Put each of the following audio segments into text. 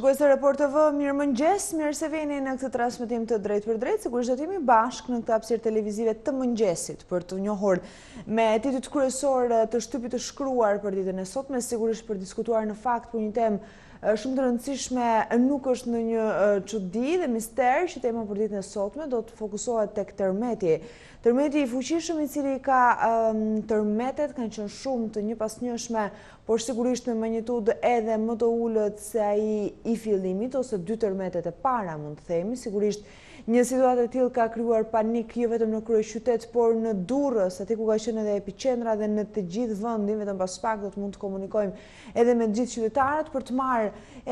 Shikues të Report TV, mirëmëngjes, mirë se vini në këtë transmetim të drejt për drejt, sigurisht do të jemi bashkë në këtë hapësirë televizive të mëngjesit për të njohur me titujt kryesor të shtypit të shkruar për ditën e sotme, sigurisht për diskutuar në fakt për një temë shumë të rëndësishme, nuk është në një çudi dhe mister që tema për ditën e sotme do të fokusohet tek tërmeti. Tërmeti i fuqishëm i cili ka tërmetet kanë qenë shumë të njëpasnjëshme, por sigurisht me magnitudë edhe më të ulët se ai i fillimit ose dy tërmetet e para, mund të themi. Sigurisht një situatë e tillë ka krijuar panik jo vetëm në kryeqytet, por në Durrës, aty ku ka qenë edhe epiqendra dhe në të gjithë vendin, vetëm pas pak do të mund të komunikojmë edhe me të gjithë qytetarët për të marrë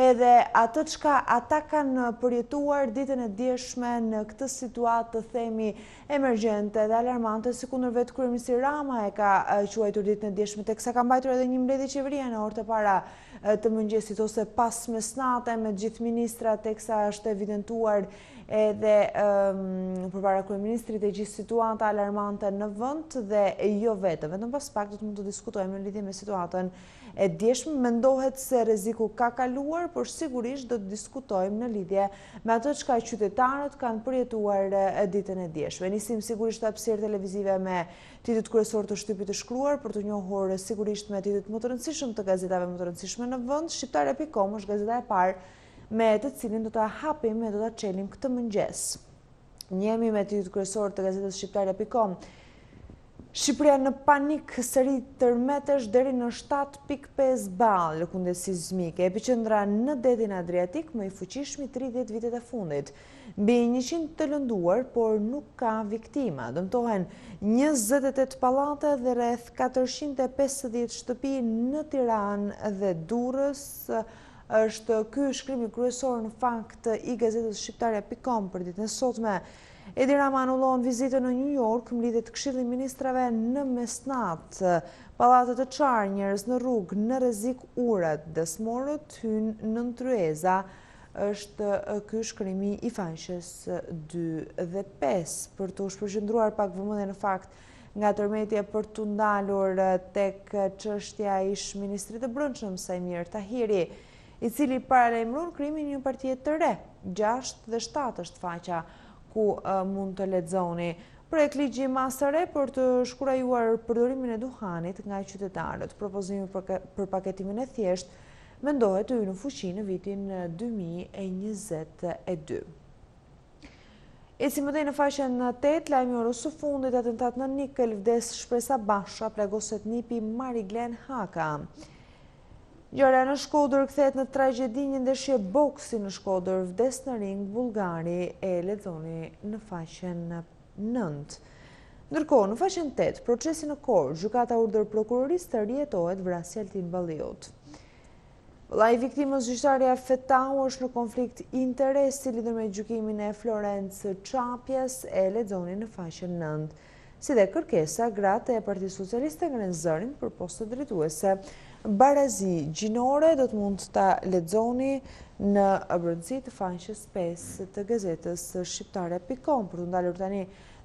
edhe atë çka ata kanë përjetuar ditën e dieshme në këtë situatë të themi emergjente dhe alarmante, sikundër vetë kryeministri Rama e ka quajtur ditën e dieshme, teksa ka mbajtur edhe një mbledhje qeverie në orët e para të mëngjesit ose pas mesnate me gjithë ministrat, teksa është evidentuar edhe përpara kryeministrit e gjithë situata alarmante në vend dhe jo vetëm pas pak do të mund të diskutojmë në lidhje me situatën e dieshme. Mendohet se rreziku ka kaluar, por sigurisht do të diskutojmë në lidhje me atë çka qytetarët kanë përjetuar ditën e dieshme. Nisim sigurisht hapësirë televizive me titujt kryesor të shtypit të shkruar për të njohur sigurisht me titujt më të rëndësishëm të gazetave më të rëndësishme në vend. Shqiptare.com është gazeta e parë me të cilin do ta hapim e do ta çelim këtë mëngjes. Njemi me titujt kryesor të gazetës Shqiptare.com. Shqipëria në panik, seri tërmetesh deri në 7.5 ball lëkundje sismike. Epiqendra në detin Adriatik, më i fuqishëm 30 vitet e fundit. Mbi 100 të lënduar, por nuk ka viktima. Dëmtohen 28 pallate dhe rreth 450 shtëpi në Tiranë dhe Durrës. Është ky shkrimi kryesor në fakt i gazetës Shqiptare.com për ditën e sotme. Edi Rama anullon vizitën në New York, mblidhet Këshilli i Ministrave në mesnat, pallate të çarë, njerëz në rrugë, në rrezik urat, dëshmorët hynë në tryeza. Është ky shkrimi i faqes 2 dhe 5 për të shpërqendruar pak vëmendje në fakt nga tërmeti për të ndalur tek çështja e ish-ministrit të Brendshëm Sajmir Tahiri, i cili paralajmëron krimin një partie të re, 6 dhe 7 është faqja ku mund të lexoni. Projekt ligji masëre për të shkurajuar përdorimin e duhanit nga qytetarët. Propozimi për paketimin e thjesht mendohet të hyjë në fuqi në vitin 2022. Eci mëtej në faqen 8, lajmi orës së fundit, atentat në Nikel, vdes shpresa Basha, plagoset nipi Mariglen Haka. Gjëra në Shkodër kthehet në tragjedi, një ndeshje boksi në Shkodër, vdes në ring bullgari, e lexoni në faqen 9. Ndërkohë, në faqen 8, procesi në Korë, gjykata urdhër prokurorisë të rjetohet vrasja Altin Balliut. Vëllai i viktimës gjyqtarja Fetau është në konflikt interesi lidhur me gjykimin e Florence Çapjes, e lexoni në faqen 9. Si dhe kërkesa, gratë e Partisë Socialiste ngren zërin për postë drejtuese. Barazi gjinore do të mund të lexoni në brendësi të faqes 5 të gazetës Shqiptare.com për të ndalur tani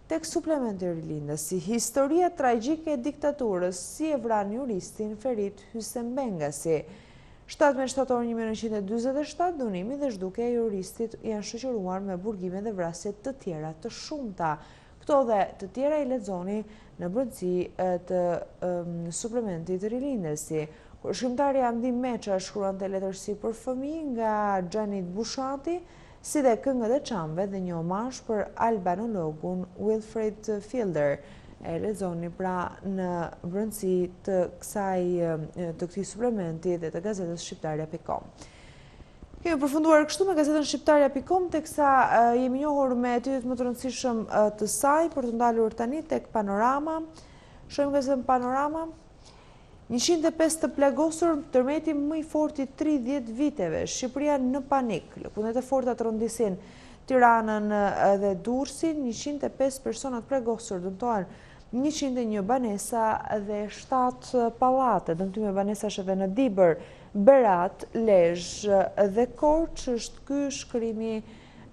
tek suplementi rilindësi. Historia tragjike e diktaturës, si e vran juristin Ferit Hysenbengasi. 17 Shtator 1947, dënimi dhe zhdukja e juristit janë shoqëruar me burgime dhe vrasje të tjera të shumta. Këto dhe të tjera i lexoni në brendësi të suplementit rilindësi. Shkrimtari Hamdi Meça shkruante letërsi për fëmijë nga Xhanit Bushati, si dhe këngët e çamve dhe një omazh për albanologun Wilfred Fielder. E lexoni pra në brendësi të këtij suplementi dhe të gazetës Shqiptare.com. Kemi përfunduar kështu me gazetën Shqiptarja.com, teksa jemi njohur me titujt më të rëndësishëm të saj për të ndalur tani tek Panorama. Shohim gazetën Panorama. 105 të plagosur, tërmeti më i forti 30 viteve, Shqipëria në panik. Lëkundet e forta të rëndisin Tiranën dhe Durrësin, 105 personat plagosur, dëmtohen 101 banesa dhe 7 pallate. Dëmtime banesash edhe në Dibër, Berat, Lezhë dhe Korçë. Është ky shkrimi,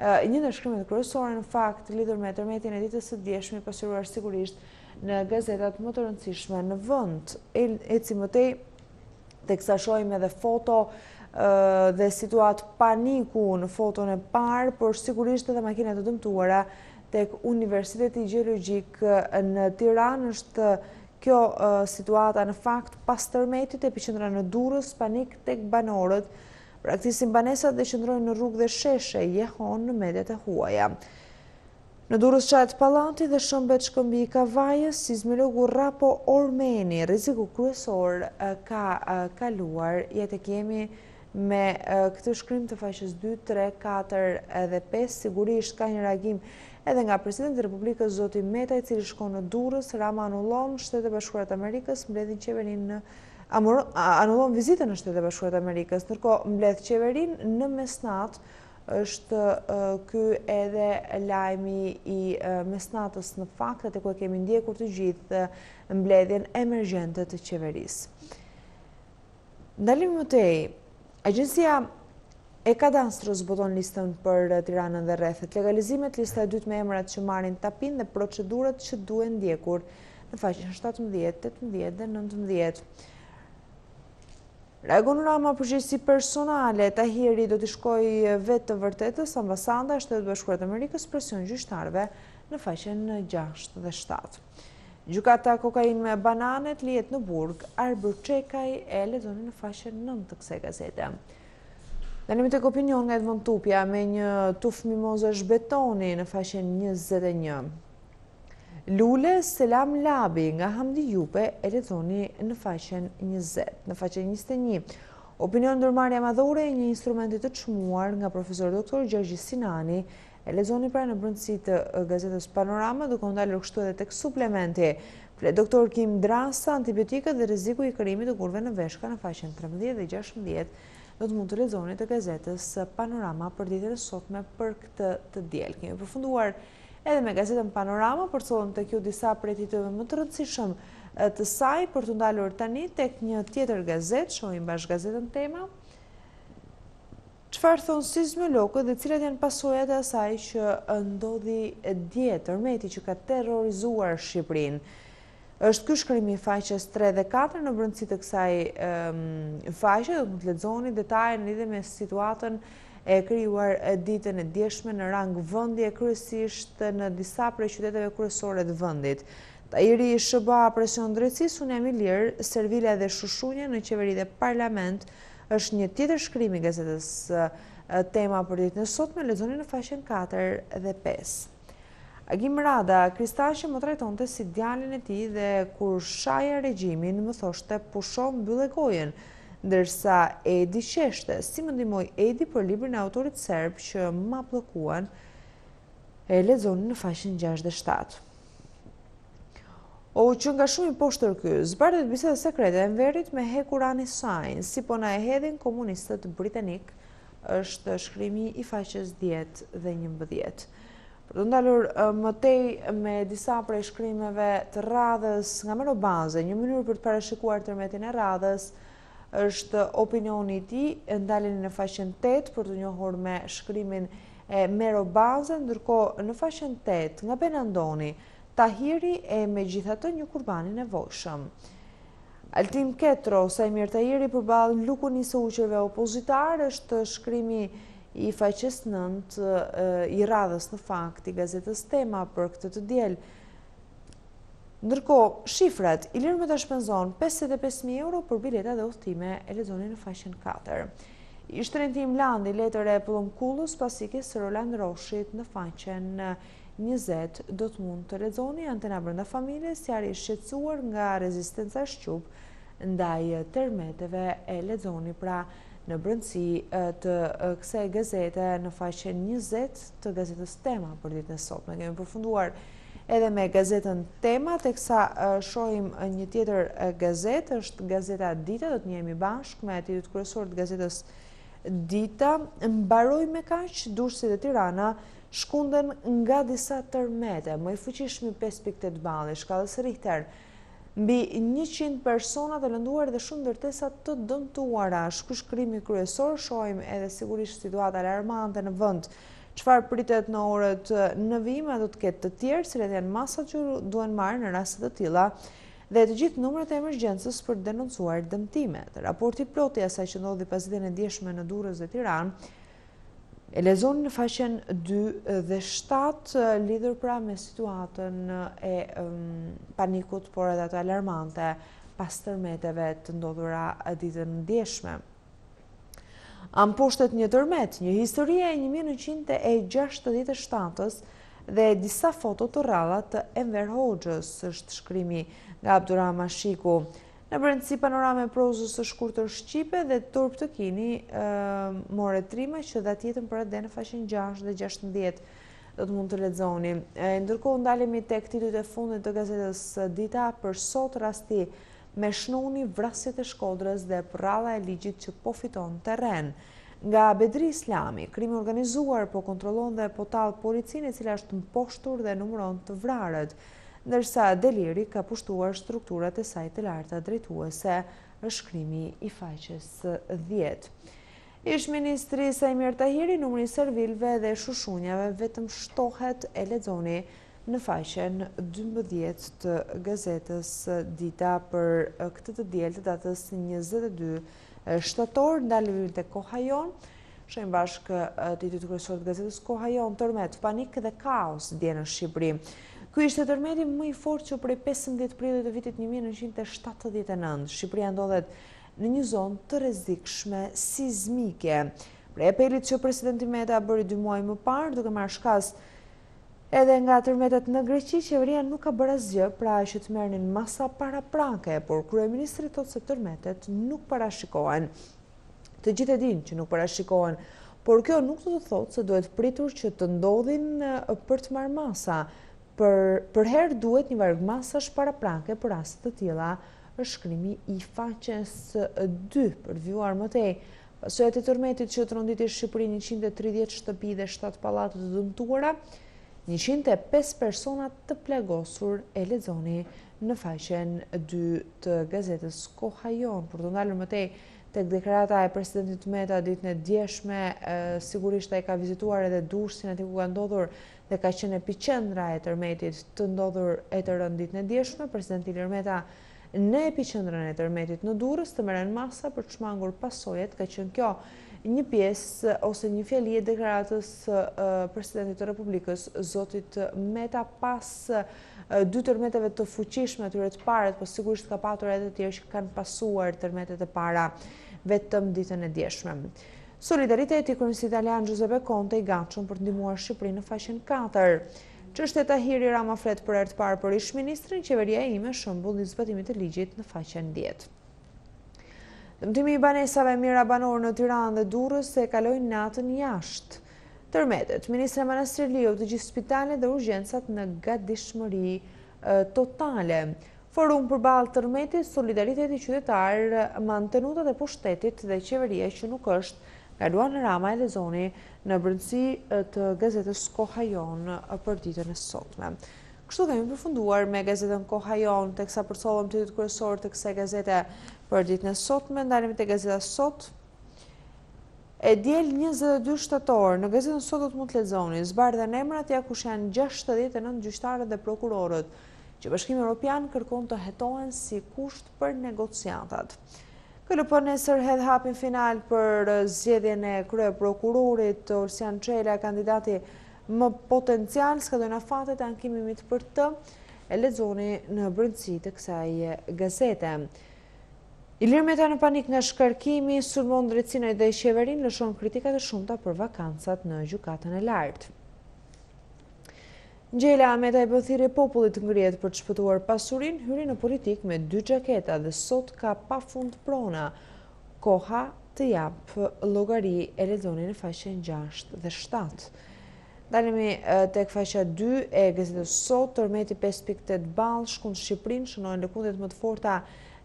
një ndër shkrimet kryesore në fakt lidhur me tërmetin e ditës së dieshme, pasqyruar sigurisht në gazetat më të rëndësishme në vend. Eci mëtej, teksa shohim edhe foto dhe situatë paniku në foton e parë, por sigurisht edhe makinat të dëmtuara tek Universiteti Gjeologjik në Tiranë. Është kjo situata në fakt pas tërmetit, epiqendra në Durrës, panik tek banorët, praktisin banesat dhe qëndrojnë në rrugë dhe sheshe, jehon në mediat e huaja. Në Durrës qahet Pallati dhe shëmbet shkëmbi i Kavajës, sismologu Rapo Ormeni, rreziku kryesor ka kaluar. Jetë kemi me këtë shkrim të faqes 2, 3, 4 dhe 5. Sigurisht ka një reagim edhe nga presidenti i Republikës zoti Meta, i cili shkon në Durrës. Rama anullon Shtetet e Bashkuara të Amerikës, mbledhin qeverinë anullon vizitën në Shtetet e Bashkuara të Amerikës, ndërkohë mbledh qeverinë në mesnatë. Është ky edhe lajmi i mesnatës në fakt, atë ku kemi ndjekur të gjithë mbledhjen emergjente të qeverisë. Ndalim më tej, Agjencia e Kadastrës zbuton listën për Tiranën dhe rrethet. Legalizimet, lista e dytë me emrat që marrin tapin dhe procedurat që duhen ndjekur në faqen 17, 18 dhe 19. Reagon Rama përgjegjësi personale, Tahiri do t'i shkojë vetë të vërtetës, ambasada e Shtetit Bashkuar të Amerikës, presion gjyqtarëve në faqen 6 dhe 7. Gjykata kokainë me bananet lihet në burg, Arbër Çekaj e lexoni në faqen 9 të kësaj gazete. Ndalimi tek opinion nga Edmond Tupja me një tuf mimozash betoni në faqen 21. Lule Selam Labi nga Hamdi Jupe e lexoni në faqen 20. Në faqen 21, opinion ndërmarrja madhore e një instrumenti të çmuar nga profesor doktor Gjergji Sinani, e lexoni pra në brendësi të gazetës Panorama, duke ndalur kështu edhe tek suplementi. Flet doktor Kim Drasa, antibiotikët dhe rreziku i kërimit të gurve në veshka në faqen 13 dhe 16. Do të mund të lexoni të gazetës Panorama për ditën e sotme për këtë të diel. Kemi përfunduar edhe me gazetën Panorama, përcjellën tek ju disa prej titujve më të rëndësishëm të saj, për të ndalur tani tek një tjetër gazetë. Shohim bashkë gazetën Tema. Çfarë thon sismologët dhe cilat janë pasojat e asaj që ndodhi dje, tërmeti që ka terrorizuar Shqipërinë? Është ky shkrimi i faqes 3 dhe 4 në brendësi të kësaj faqe. Do të mund të lexoni detaje në lidhje me situatën e krijuar ditën e djeshme në rang vëndje, kryesisht në disa prej qyteteve kryesore të vendit. Tahiri SBA presion drejtësisë, unë jam i lirë, servila dhe shushunja në qeveri dhe parlament është një tjetër shkrim i gazetës Tema për ditën e sotme, lexoni në faqen 4 dhe 5. Agim Rada, Kristaqi më trajtonte si djalin e tij dhe kur shaja regjimin më thoshte pusho mbyllë gojen, ndërsa Edi qeshte si më ndihmoi Edi për librin e autorit serb që ma bllokuan, e lexoni në faqen 6 dhe 7. O që nga shumë i poshtër ky, zbardhet biseda sekrete e Enverit me hekurani Sajn, si po na e hedhin komunistët britanik, është shkrimi i faqes 10 dhe 11. Për të ndalur më tej me disa prej shkrimeve të radhës nga Merobaze, një mënyrë për të parashikuar tërmetin e radhës është opinioni i tij, ndaleni në faqen 8 për të njohur me shkrimin e Merobaze, ndërkohë në faqen 8 nga Benandoni, Tahiri e megjithatë një kurbani nevojshëm. Altim Ketro, Sajmir Tahiri përballë lukuni së uqërve opozitar, është shkrimi i faqes 9 i radhës në fakt i gazetës Tema për këtë të diel. Ndërkohë, shifrat, Ilir me të shpenzon 55.000 euro për bileta dhe udhëtime, e lexoni në faqen 4. Ishtrentim Landi, letër e Pëllumkullës, pasikis së Roland Roshit në faqen 20, do të mund të lexoni. Antena brenda familjes, jari i shqetësuar nga rezistenca shqup ndaj tërmeteve, e lexoni pra në brendësi të kësaj gazete në faqen 20 të gazetës Tema për ditën e sotme. Kemi përfunduar edhe me gazetën Tema, teksa shohim një tjetër gazetë, është gazeta Dita. Do të njihemi bashkë me titujt kryesor të gazetës Dita. Mbaroi me kaq, Durrësi dhe Tirana shkunden nga disa tërmete, më i fuqishmi 5.8 balli shkallës Richter. Mbi 100 persona të lënduar dhe shumë ndërtesa të dëmtuara. Ky shkrimi kryesor, shohim edhe sigurisht situata alarmante në vend. Çfarë pritet në orët në vim, do të ketë të tjerë, cilat janë masat që duhen marrë në raste të tilla, dhe të gjithë numrat e emergjencës për denoncuar dëmtimet. Raporti plot i asaj që ndodhi pas ditën e djeshme në Durrës dhe Tiranë e lexoni në faqen 2 dhe 7 lidhur pra me situatën e panikut, por edhe ato alarmante pas tërmeteve të ndodhura ditën e djeshme. Amposhtet një tërmet, një historie e 1967-ës dhe disa foto të rralla të Enver Hoxhës, është shkrimi nga Abdurrahman Shiku. Në brendësi panorame prozës së shkurtër Shtype dhe Turp të Kini more trima që dha tjetën për atë në faqen 6 dhe 16 do të mund të lexoni. Ndërkohë ndalemi tek titujt e fundit të gazetës Dita për sot, rasti me Shnoni, vrasjet e Shkodrës dhe prralla e ligjit që po fiton terren. Nga Bedri Islami, krimi organizuar po kontrollon dhe po tall policinë e cila është mposhtur dhe numëron të vrarët, ndërsa Deliri ka pushtuar strukturat e saj të larta drejtuese, është shkrimi i faqes 10. Ish ministri Sajmir Tahiri, numri i servilëve dhe shushunjave vetëm shtohet, e lexoni në faqen 12 të gazetës Dita për këtë të diel të datës 22 shtator. Ndalemi tek Koha Jon. Shohim bashkë titujt kryesorë të gazetës Koha Jon: tërmet, panik dhe kaos dje në Shqipëri. Ky ishte tërmeti më i fortë që prej 15 prillit të vitit 1979. Shqipëria ndodhet në një zonë të rrezikshme sismike. Prej apelit që presidenti Meta bëri 2 muaj më parë, duke marrë shkas edhe nga tërmetet në Greqi, qeveria nuk ka bërë asgjë pra që të merrnin masa paraprake, por kryeministri thotë se tërmetet nuk parashikohen. Të gjithë e dinë që nuk parashikohen, por kjo nuk do të thotë se duhet pritur që të ndodhin për të marrë masa. Për herë duhet një varg masash paraprake për raste të tilla, është shkrimi i faqes 2 për të vjuar më tej. Pasojat e tërmetit që tronditi Shqipërinë, 130 shtëpi dhe 7 pallate të dëmtuara, 105 persona të plagosur, e lexoni në faqen 2 të gazetës Koha Jon. Për të ndalur më tej tek deklarata e presidentit Meta ditën e djeshme, sigurisht ai ka vizituar edhe Durrësin, aty ku ka ndodhur dhe ka qenë epicendra e tërmetit të ndodhur e të rënd ditën e djeshme. Presidenti Ilir Meta në epicendrën e tërmetit në Durrës të merren masa për të shmangur pasojat. Ka qenë kjo një pjesë ose një fjali e deklaratës presidentit të Republikës, zotit Meta, pas 2 tërmeteve të fuqishme, atyre të parët, po sigurisht ka patur edhe të tjerë që kanë pasuar tërmetet e para vetëm ditën e djeshme. Solidariteti, kryeministri italian Giuseppe Conte i gatshëm për të ndihmuar Shqipërinë në faqen 4. Çështja Tahiri Rama flet për herë të parë për ish-ministrin, qeveria ime shembull i zbatimit të ligjit në faqen 10. Dëmtimi i banesave mira banor në Tiranë dhe Durrës se kalojnë natën jashtë. Tërmetet, ministra Manastirliu, të gjithë spitalet dhe urgjencat në gatishmëri totale. Forum përballë tërmetit, solidariteti qytetar, mantenutat e pushtetit dhe qeveria që nuk është, nga Luana Rama, e lexoni në brendësi të gazetës Koha Jon për ditën e sotme. Kështu kemi përfunduar me gazetën Koha Jon, teksa përcollëm titujt kryesorë të kësaj gazete për ditën e sotme. Ndalemi te gazeta Sot. E diel 22 shtator, në gazetën Sot do të mund të lexoni zbardhen emrat ja kush janë 69 gjyqtarët dhe prokurorët që Bashkimi Evropian kërkon të hetohen si kusht për negociatat. KLP nesër hedh hapin final për zgjedhjen e kryeprokurorit Olsian Çela, kandidati më potencial, s'ka dojnë afatet e ankimimit për të, e lexoni në brendësi të kësaj gazete. Ilir Meta në panik nga shkarkimi, sulmon drejtsinë dhe qeverinë, lëshon kritikat e shumta për vakancat në gjykatën e lartë. Ngjela Meta i bën thirrje popullit të ngrihet për të shpëtuar pasurinë, hyri në politik me 2 xhaketa dhe sot ka pafund prona. Koha të jap llogari, e lexoni në faqen 6 dhe 7. Dalemi tek faqja 2 e gazetës Sot. Tërmeti 5.8 ball shkon Shqipërinë, shënojnë lëkundjet më të forta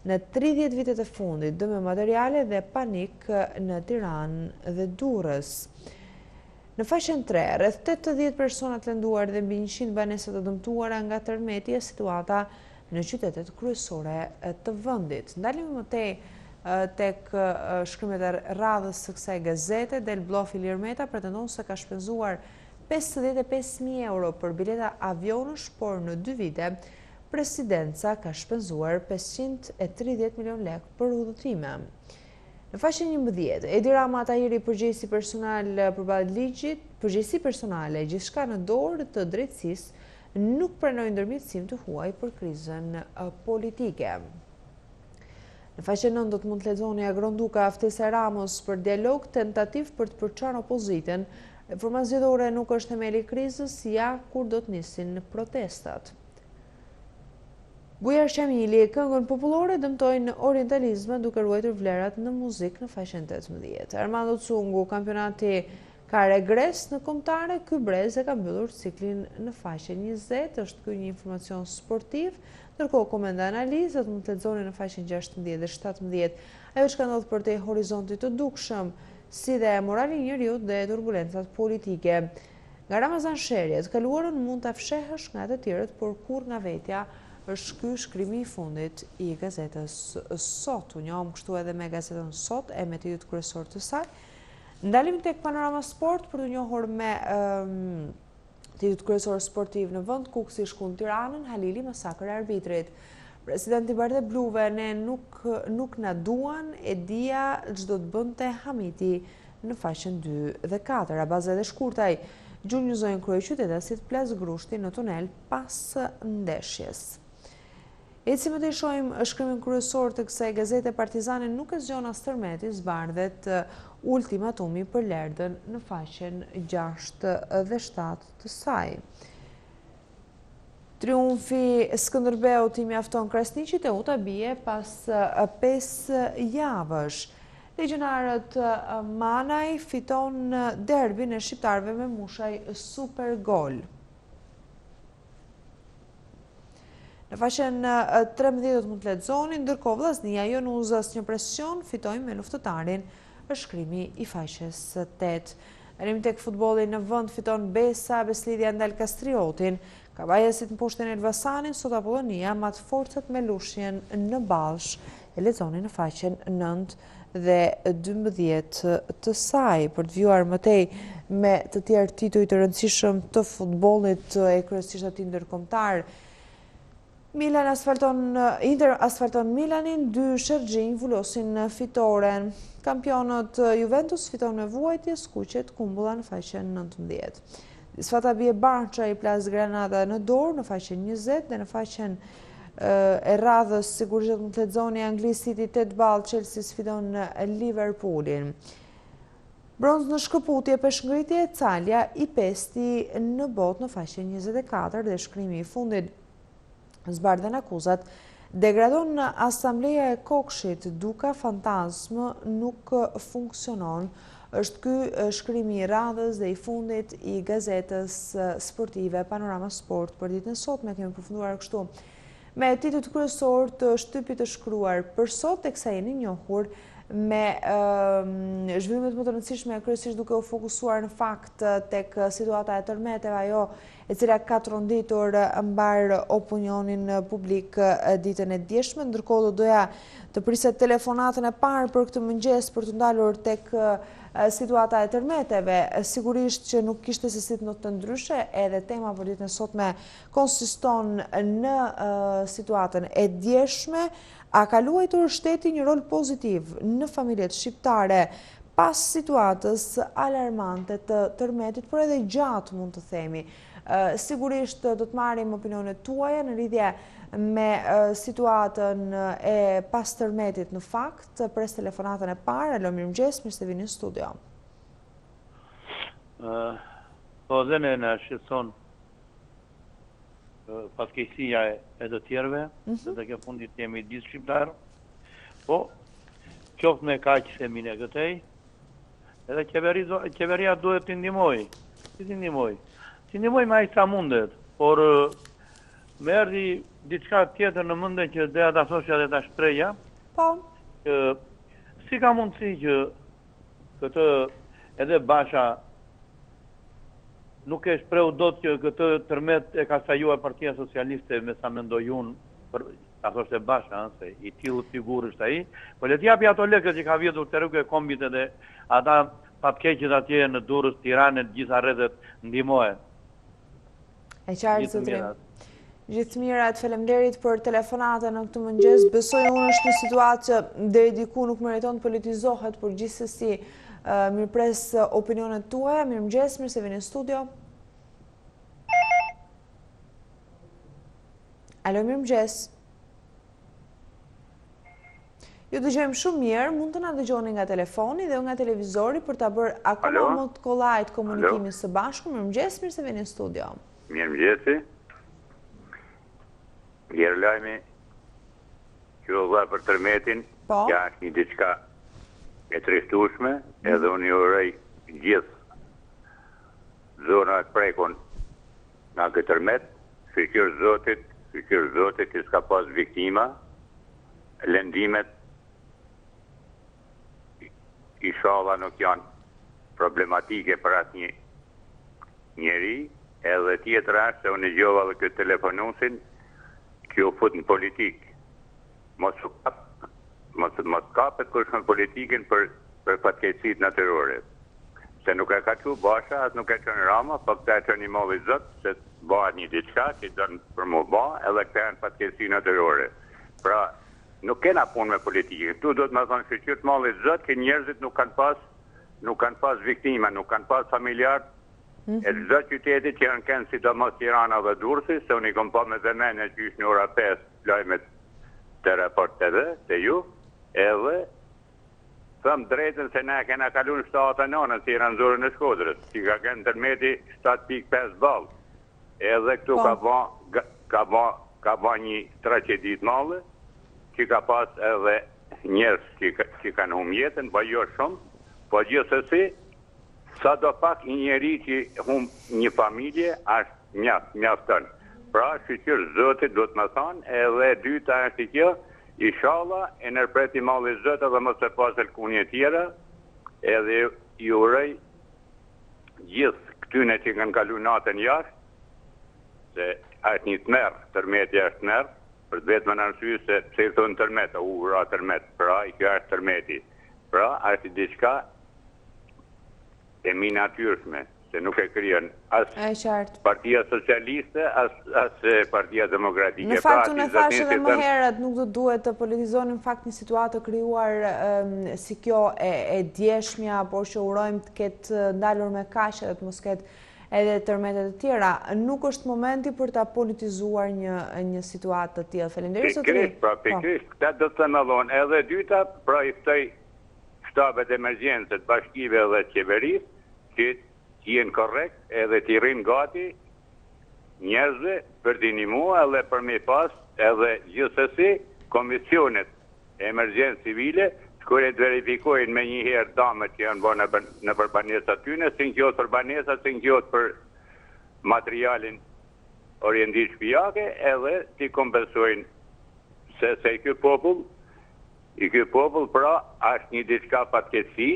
në 30 vitet e fundit, dëme materiale dhe panik në Tiranë dhe Durrës. Në faqen 3, rreth 80 persona të lënduar dhe mbi 100 banesa të dëmtuara nga tërmeti, e situata në qytetet kryesore të vendit. Ndalemi më tej tek shkrimet e radhës së kësaj gazete. Del blofi Ilir Meta pretendon se ka shpenzuar 55.000 euro për bileta avionësh, por në 2 vite presidenca ka shpenzuar 530 milion lek për udhëtime. Në faqen 11, Edi Rama Tahiri përgjegjësi personale përballë ligjit, përgjegjësi personale gjithçka në dorë të drejtësisë nuk pranoi ndërmjetësim të huaj për krizën politike. Në faqen 9 do të mund të lexoni agronduka ftesa e Ramës për dialog tentativ për të përçarë opozitën. Reforma zgjedhore nuk është themeli i krizës, ja kur do të nisin protestat. Bujar Shamili, këngën popullore dëmtojnë orientalizmin duke ruajtur vlerat në muzikë në faqen 18. Armando Cungu, kampionati ka regres në kombëtare, ky brez e ka mbyllur ciklin në faqen 20, është ky një informacion sportiv, ndërkohë komenda analizë do të lexoni në faqen 16 dhe 17, ajo që ka ndodhur përtej horizontit të dukshëm, si dhe morali i njeriut dhe turbulencat politike. Nga Ramazan Sherjet, kaluarën mund ta fshehësh nga të tjerët, por kur nga vetja është ky shkrimi i fundit i gazetës Sot. U njohëm kështu edhe me gazetën Sot e me titujt kryesor të saj. Ndalim tek Panorama Sport për të njohur me titujt kryesor sportiv në vend. Kuksi shkon Tiranën, Halili masakër e arbitrit. Presidenti Bardhe Bluve, ne nuk na duan, e dia ç'do të bënte Hamiti në faqen 2 dhe 4. Abaza dhe Shkurtaj gjunjëzojnë kryeqytetasit plas grushti në tunel pas ndeshjes. Eci më të shohim shkrimin kryesor të kësaj gazete. Partizani nuk e zgjon as tërmeti, zbardhet ultimatumi për lerdën në faqen 6 dhe 7 të saj. Triumfi Skënderbeut i mjafton Krasniqit e uta bie pas 5 javësh. Legionarët Manaj fiton derbin e shqiptarëve me mushaj super gol. Në faqen 13 do të mund të lexoni, ndërkohë Vllaznia jo në uzas një presion, fitojnë me luftëtarin, është shkrimi i faqes 8. Arrim tek futbolli në vend, fiton Besa, Beslidhja ndal Kastriotin, Kavajasit në poshtën e Elbasanin, sot Apollonia mat forcat me Lushjen në Ballsh. E lexoni në faqen 9 dhe 12 të saj për të vjuar më tej me të tjerë tituj të rëndësishëm të futbollit e kryesisht atij ndërkombëtar. Inter asfalton Milanin, 2 Shërgjinj vullosin fitoren. Kampionët Juventus fiton me vuajtje, skuqet kumbulla në faqen 19. Disfata bie Barça i plas Granada në dorë në faqen 20 dhe në faqen e radhës sigurisht mund të lexoni Angli City 8 ball, Chelsea sfidon Liverpoolin. Bronz në shkëputje peshngritje, Calja i pesti në botë në faqen 24 dhe shkrimi i fundit. Zbardhen akuzat, degradon në asambleja e Kokshit, duka fantazmë nuk funksionon. Është ky shkrimi i radhës dhe i fundit i gazetës sportive Panorama Sport për ditën e sotme. Kemi përfunduar kështu me titujt kryesor të Shtypit të shkruar për sot, teksa jeni njohur me zhvillimet më të rëndësishme, kryesisht duke u fokusuar në fakt tek situata e tërmeteve, ajo e cila ka tronditur mbar opinionin publik ditën e djeshme. Ndërkohë do doja të priset telefonatën e parë për këtë mëngjes për të ndalur tek situata e tërmeteve. Sigurisht që nuk kishte se si të notë të ndryshe, edhe tema për ditën e sotme konsiston në situatën e djeshme. A ka luajtur shteti një rol pozitiv në familjet shqiptare pas situatës alarmante të tërmetit, por edhe gjatë mund të themi. Sigurisht do të marrim opinionet tuaja në lidhje me situatën e pas tërmetit në fakt. Pres telefonatën e parë. Alo, mirëmëngjes, mirë se vini në studio. Po dhe në shqetëson fatkeqësia e të tjerëve, se të ke fundit jemi gjithë shqiptarë, po qoftë me kaq themin e këtej, edhe qeveria duhet të ndihmoj. Si të ndihmoj? Të ndihmoj me aq sa mundet, por më erdhi diçka tjetër në mendje që doja ta thosha dhe ta shpreja. Po. Si ka mundësi që këtë edhe Basha nuk e shpreu dot që këtë tërmet e ka stajuar Partia Socialiste, me sa mendoj unë, ta thoshte Basha, se i tillë figurë është ai, po le t'japi ato lekët që ka vjetur te rruga e Kombit edhe ata papkeqet atje në Durrës, Tiranë, gjitha rrethët ndihmohen. E qartë zotrim. Gjithë mirat, faleminderit për telefonata në këtë mëngjes. Besoj unë është një situatë që deri diku nuk meriton të politizohet, por gjithsesi mirëpres opinionet tuaja. Mirëmëngjes, mirë se vini në studio. Alo, mirëmëngjes. Ju dëgjojmë shumë mirë, mund të na dëgjoni nga telefoni dhe nga televizori për ta bërë akoma më të kollajt komunikimin së bashku. Mirëmëngjes, mirë se vini në studio. Mirëmëngjesi. Vjerë lajmi që u dha për tërmetin, ja është një diçka e trishtueshme, edhe unë ju uroj gjithë zonat prekun nga këtë tërmet, shqyr Zotit që s'ka pas viktima, lëndimet inshallah nuk janë problematike për asnjë njeri, edhe tjetër është se unë gjova dhe këtë telefonusin që u fut në politikë. Mos kapet kush në politikën për fatkeqësitë natyrore. Se nuk e ka qenë Basha, as nuk e ka qenë Rama, po këta e qenë i malli Zot, se bëhet një diçka që don për më bë, edhe këta janë fatkeqësi natyrore. Pra, nuk kena punë me politikën. Tu do të më thonë shoqërit malli Zot që njerëzit nuk kanë pas viktima, nuk kanë pas familjar. E çdo qyteti që janë kënë sidomos Tirana dhe Durrësi, se unë i kom pa me zemene që ishë në ora 5 lajmet të Report TV, të ju, edhe thëmë drejtën se ne kena kalu në 7-9 si në zorën e Shkodrës, që ka kënë tërmeti 7.5 balë. Edhe këtu ka ba një tragedit mallë, që ka pas edhe njerës që kanë humbë jetën, po jo shumë, po gjithsesi, sa do pak një njeri që humbë një familje, është mjaftën. Pra, shqyr Zotit do të më thonë, edhe dyta është kjo, inshallah, e nërpreti malli Zotit dhe mos e pasel kunje tjera, edhe ju uroj gjithë këtyne që kanë kalu natën jashtë, se është një tmerë, tërmeti është tmerë, për të vetë më nërsy se pse i thonë tërmet, ura tërmet, pra, i kjo është tërmeti. Pra, është diçka e minatyrshme, se nuk e kryon as Partia Socialiste, as Partia Demokratike. Në fakt, unë e thashë edhe më herët, nuk do duhet të politizoni në fakt një situatë krijuar si kjo e djeshmja, por që urojmë të ketë ndalur me kaq edhe të mos ketë edhe tërmetet e tjera. Nuk është momenti për ta politizuar një situatë të tillë. Faleminderit zotëri. Pikërisht, këta do të themellon. Edhe dyta, pra i ftoj shtabet e emergjencë të bashkive dhe qeverisë, që jenë korrekt edhe t'i rinë gati njerëzve për t'i ndihmuar edhe për me pas edhe gjithsesi komisionet e emergjencë civile që të verifikojnë me një herë damet që janë bërë në për banesat tyne, si në qoftë për banesat, si në qoftë për materialin orientit shtëpiake, edhe t'i kompensojnë se ky popull pra është një diçka fatkeqësi,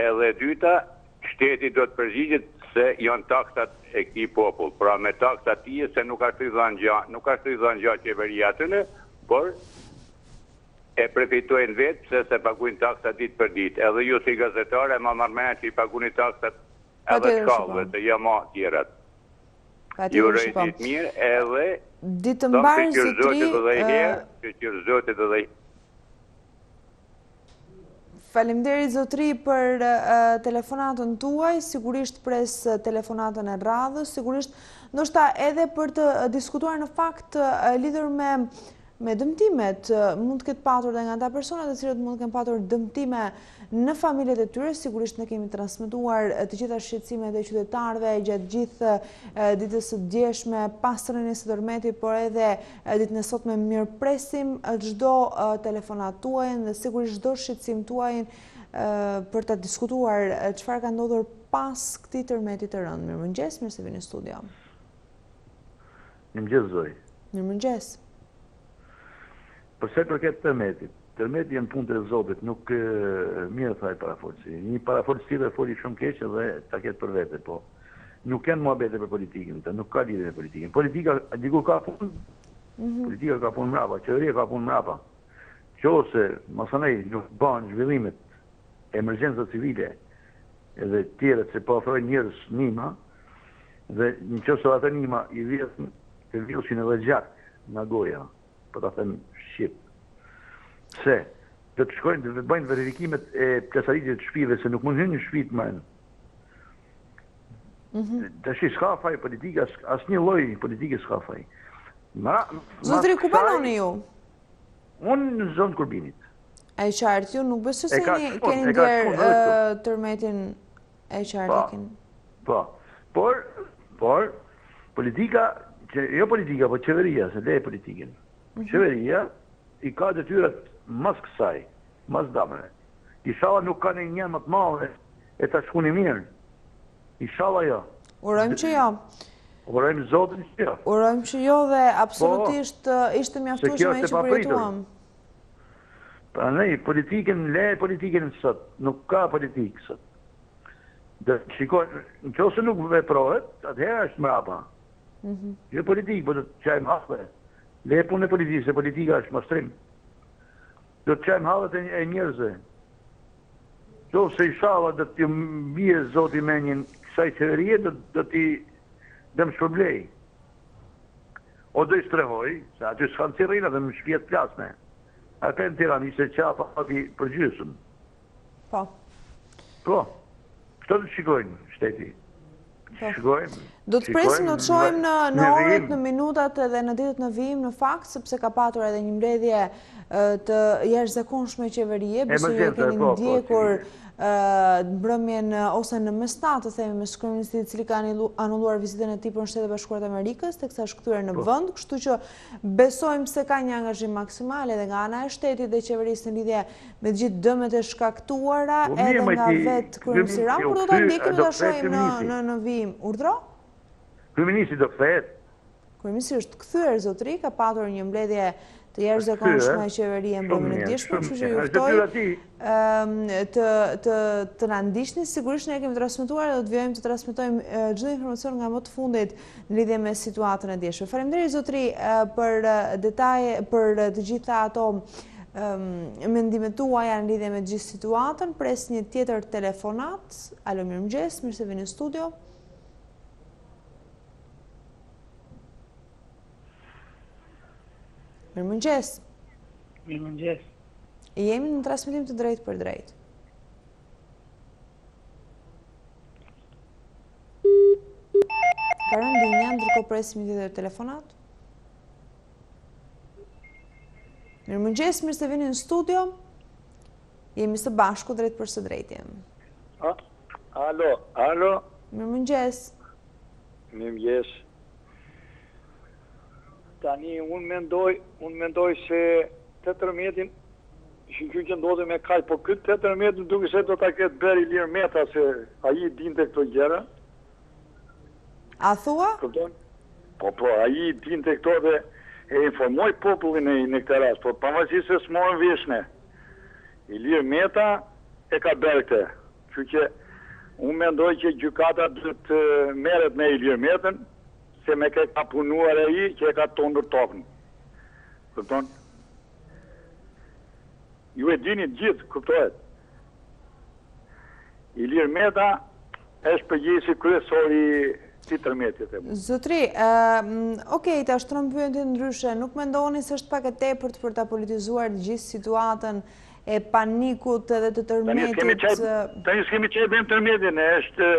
edhe dyta shteti do të përgjigjet se janë taksat e këtij popull. Pra me taksat tije se nuk ka shtrydhan gjë qeveria atyne, por e përfitojnë vetë pse se paguajnë taksat ditë për ditë. Edhe ju si gazetare ma marrë që i paguani taksat edhe shkallëve, se jo ma tjerat. Ju uroj ditë mirë edhe ditë mbarë Zotit edhe Faleminderit zotri për telefonatën tuaj, sigurisht pres telefonatën e radhës, sigurisht ndoshta edhe për të diskutuar në fakt lidhur me dëmtimet, mund të ketë patur dhe nga ata personat të cilët mund të kenë patur dëmtime në familjet e tyre, sigurisht ne kemi transmetuar të gjitha shqetësimet e qytetarëve gjatë gjithë ditës së djeshme pas rënies së tërmetit, por edhe ditën e sotme mirëpresim çdo telefonat tuaj dhe sigurisht çdo shqetësim tuaj për ta diskutuar çfarë ka ndodhur pas këtij tërmeti të rënd. Mirëmëngjes, mirë se vini në studio. Mirëmëngjes Zoj. Mirëmëngjes. Përse përket tërmetit, tërmeti janë punë të Zotit, nuk mirë thaj parafolësi. Një parafolësi dhe foli shumë keqë dhe ta ketë për vete, po nuk kanë muhabete për politikën, nuk ka lidhje me politikën. Politika, diku ka punë, politika ka punë mrapa, qeveria ka punë mrapa. Qose, masanej, nuk banë zhvillimet emergjenca civile edhe tjere se po ofrojnë njerëz nima, dhe në qëse atë nima i vjetën të vjushin edhe gjatë nga goja, për ta them shqip. Pse? Do të shkojnë, do të bëjnë verifikimet e plesaritjes të shtëpive, se nuk mund hynë në shtëpi të mënë. Tash s'ka faj politika, asnjë lloj politike s'ka faj. Zotri, ku banoni ju? Unë në zonë Kurbinit. E qartë, ju nuk besoj se keni ndjer tërmetin e qartë. Po, por politika, jo politika, po qeveria, se le politikin. Qeveria i ka detyrat mas kësaj, mas damëre. Inshallah nuk ka një më të madhe e ta shkuni mirë. Inshallah jo. Urojmë që jo. Urojmë Zotin që jo. Urojmë që jo dhe absolutisht ishte mjaftueshme që përjetuam. Pra nej, le politiken sot, nuk ka politikë sot. Dhe shikoj, në qose nuk veprohet, atëherë është mrapa. Jo politikë, po do të qajmë hapë. Le punë e politikë, se politika është mashtrim. Do të qajmë halët e njerëzve. Do se inshallah do t'ju mbije Zoti menjën kësaj qeverie, do t'i dëmë shpërblej. O do i strehoj, se aty s'kanë cirina dhe më shpjet plasme. Atë në Tiranë ishte qapa api përgjysëm. Po. Po. Këto të shikojnë shteti. Do të presim, do të shohim në orët, në minutat dhe në ditët në vijim në fakt, sepse ka patur edhe një mbledhje të jashtëzakonshme qeverie, besoj ju keni ndjekur mbrëmjen ose në mesnatë, të themi, me kryeministin i cili ka anulluar vizitën e tij për Shtetet e Bashkuara të Amerikës, teksa është kthyer në vend, kështu që besojmë se ka një angazhim maksimal edhe nga ana e shtetit dhe qeverisë në lidhje me të gjithë dëmet e shkaktuara edhe nga vetë kryeministri Rama, por do ta ndjekim dhe ta shohim në vijim. Urdhro? Kryeministri do kthehet. Kryeministri është kthyer, zotri, ka patur një mbledhje të jashtëzakonshme e qeverie mbrëmjen e djeshme, kështu që ju ftoj të na ndiqni. Sigurisht ne kemi transmetuar dhe do të vijojmë të transmetojmë çdo informacion nga më të fundit në lidhje me situatën e djeshme. Faleminderit zotri për detaje, për të gjitha ato mendimet tuaja në lidhje me gjithë situatën. Pres një tjetër telefonat. Alo, mirëmëngjes, mirë se vini në studio. Mirëmëngjes. Mirëmëngjes. Jemi në transmetim të drejtë për drejtë. Karandinja, ndërkohë presim një tjetër telefonat. Mirëmëngjes, mirë se vini në studio. Jemi së bashku drejt për së drejtje. Alo. Mirëmëngjes. Mirëmëngjes. Tani, unë mendoj se 18-in, që ndodhe me kaj, po këtë 18-in duke se do ta ketë beri Ilir Meta, se aji dinte këto gjera. A thua? Po, aji dinte këto dhe e informoj popullin në këtë rast, po pavarësisht se s'morën veshne. Ilir Meta e ka bërë këtë, që që unë mendoj që gjykata do të merret me Ilir Metën, se me ke ka punuar e i, që e ka tondur tokën. Kupton? Ju e dini gjithë, kuptohet. Ilir Meta është përgjithësi kryesori si tërmetit e mu. Zotri, okej, ta shtron pyetje ndryshe, nuk mendoni se është pak e tepërt për ta politizuar gjithë situatën e panikut edhe të tërmetit? Tani s'kemi qaj bëjmë tërmetin, është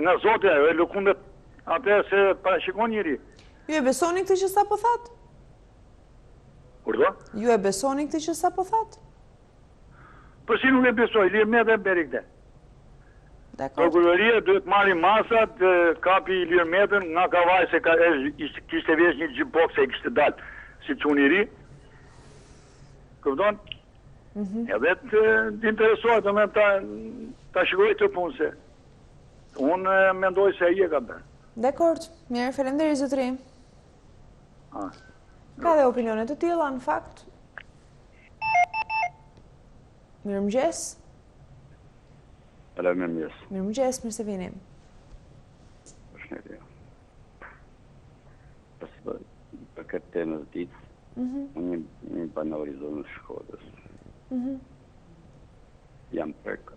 nga Zotë, e lukundet atër se parashikon njëri. Ju e besoni këtë që sa po thatë? Urdo? Ju e besoni këtë që sa po thatë? Për si nuk e besoj, Ilir Meta e beri këtë. Prokuroria duhet marri masat, kapi Ilir Metën nga kavaj se kishte vesh një gjibok se kishte dalë si quni ri. Këpëton? Edhe të interesohet ta shikoj të punë se. Unë mendoj se i e ka bërë. Dekord, mirë, faleminderit zotri. Ka dhe opinionet të tilla në fakt. Mirëmëngjes. Alo, mirëmëngjes. Mirëmëngjes, mirë se vini. Përshëndetje. Për këtë temë të ditë, unë një banor i zonës Shkodrës. Jam prek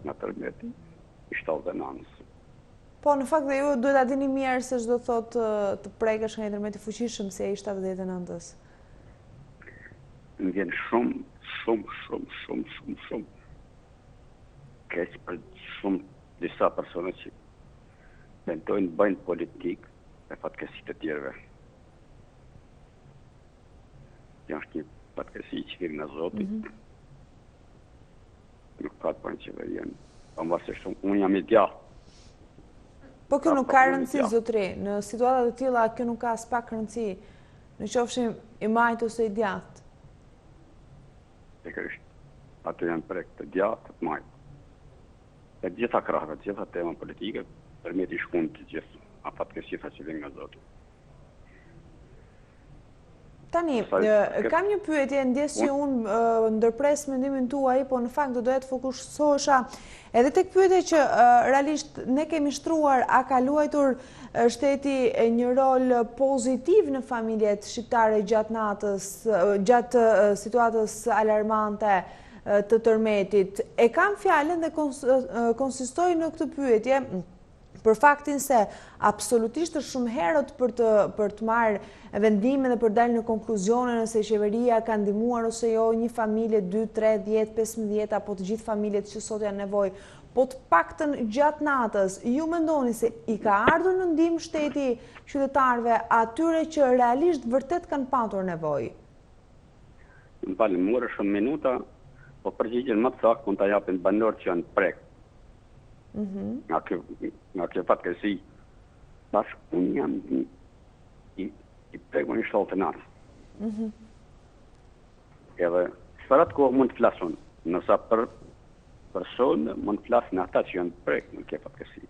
nga tërmeti i 79-s. Po, në fakt dhe ju duhet ta dini mirë se çdo thotë të prekësh nga interneti fuqishëm si ai 79-s. Më vjen shumë keq për shumë disa persona që tentojnë bëjnë politikë me fatkeqësi të tjerëve. Kjo është një fatkeqësi që vjen nga Zoti. Nuk ka të bëjnë qeveria. Pavarësisht unë jam i djathtë. Po kjo nuk ka rëndësi, zotri. Në situata të tilla kjo nuk ka as pak rëndësi. Në qofshim i majtë ose i djathtë. Pikërisht. Ato janë prek të djathtë, të majtë. E gjitha krahëve, të gjitha tema politike, përmjet i shkun të gjithë, a fatkeqësia që vjen nga Zoti. Tani, kam një pyetje, ndjes që unë ndërpres mendimin tuaj, po në fakt do doja të fokusohesha edhe tek pyetja që realisht ne kemi shtruar, a ka luajtur shteti një rol pozitiv në familjet shqiptare gjatë natës, gjatë situatës alarmante të tërmetit. E kam fjalën dhe konsistoj në këtë pyetje për faktin se absolutisht është shumë herët për të marrë vendime dhe për dalë në konkluzione nëse qeveria ka ndihmuar ose jo një familje 2, 3, 10, 15 apo të gjithë familjet që sot janë nevojë. Po të paktën gjatë natës, ju mendoni se i ka ardhur në ndihmë shteti qytetarëve atyre që realisht vërtet kanë patur nevojë? Më falë, morë shumë minuta, po përgjigjen më të saktë mund ta japin banorët që janë prek. Nga kjo fatkeqësi, tash unë jam i prekur një 7 natë. Edhe çfarë të kohë mund të flasun, nësa për personë mund të flasin ata që janë prek në kjo fatkeqësi.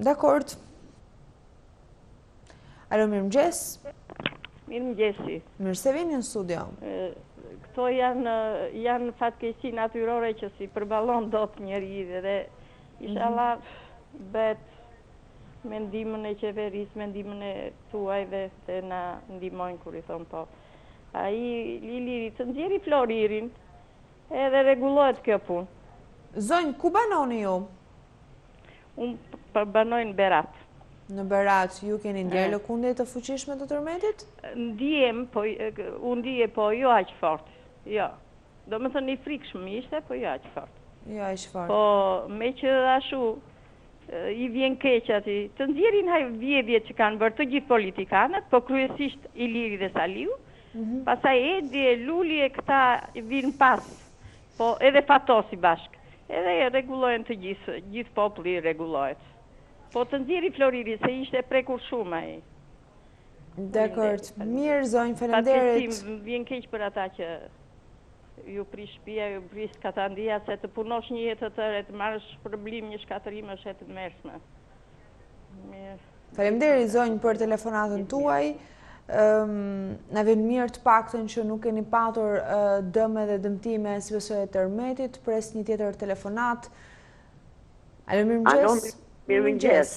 Dakord. Alo, mirëmëngjes. Mirëmëngjesi. Mirë se vini në studio. Këto janë fatkeqësi natyrore që si përballon dot njeriu dhe inshallah bet me ndihmën e qeverisë, me ndihmën e tuajve se na ndihmojnë kur i thon po. Ai Lili të nxjerri floririn edhe rregullohet kjo punë. Zonjë, ku banoni ju? Unë banoj në Berat. Në Berat, ju keni ndjerë lëkundje të fuqishme të tërmetit? Ndihem, unë ndije, po jo aq fort. Jo. Do më thënë i frikshëm ishte, po jo aq fort. Jo aq fort. Po me që ashu i vjen keq ati, të nxjerrin vjedhjet që kanë bërë të gjithë politikanët, po kryesisht Iliri dhe Saliu, pastaj Edi e Luli e këta vinë pas, po edhe Fatosi bashkë. Edhe rregullojnë të gjithë populli rregullohet. Po të nxjerri floriri se ishte prekur shumë ai. Dakord. Mirë zonjë, faleminderit. Patjetër vjen keq për ata që ju prish shtëpia, ju prish katandia se të punosh një jetë të tërë, të marrësh shpërblim një shkatërim është jetë të mëshme. Mirë. Faleminderit zonjë për telefonatën tuaj. Na vjen mirë të paktën që nuk keni patur dëme dhe dëmtime si besoj e tërmetit. Pres një tjetër telefonat. Alo, mirëmëngjes. Mirëmëngjes.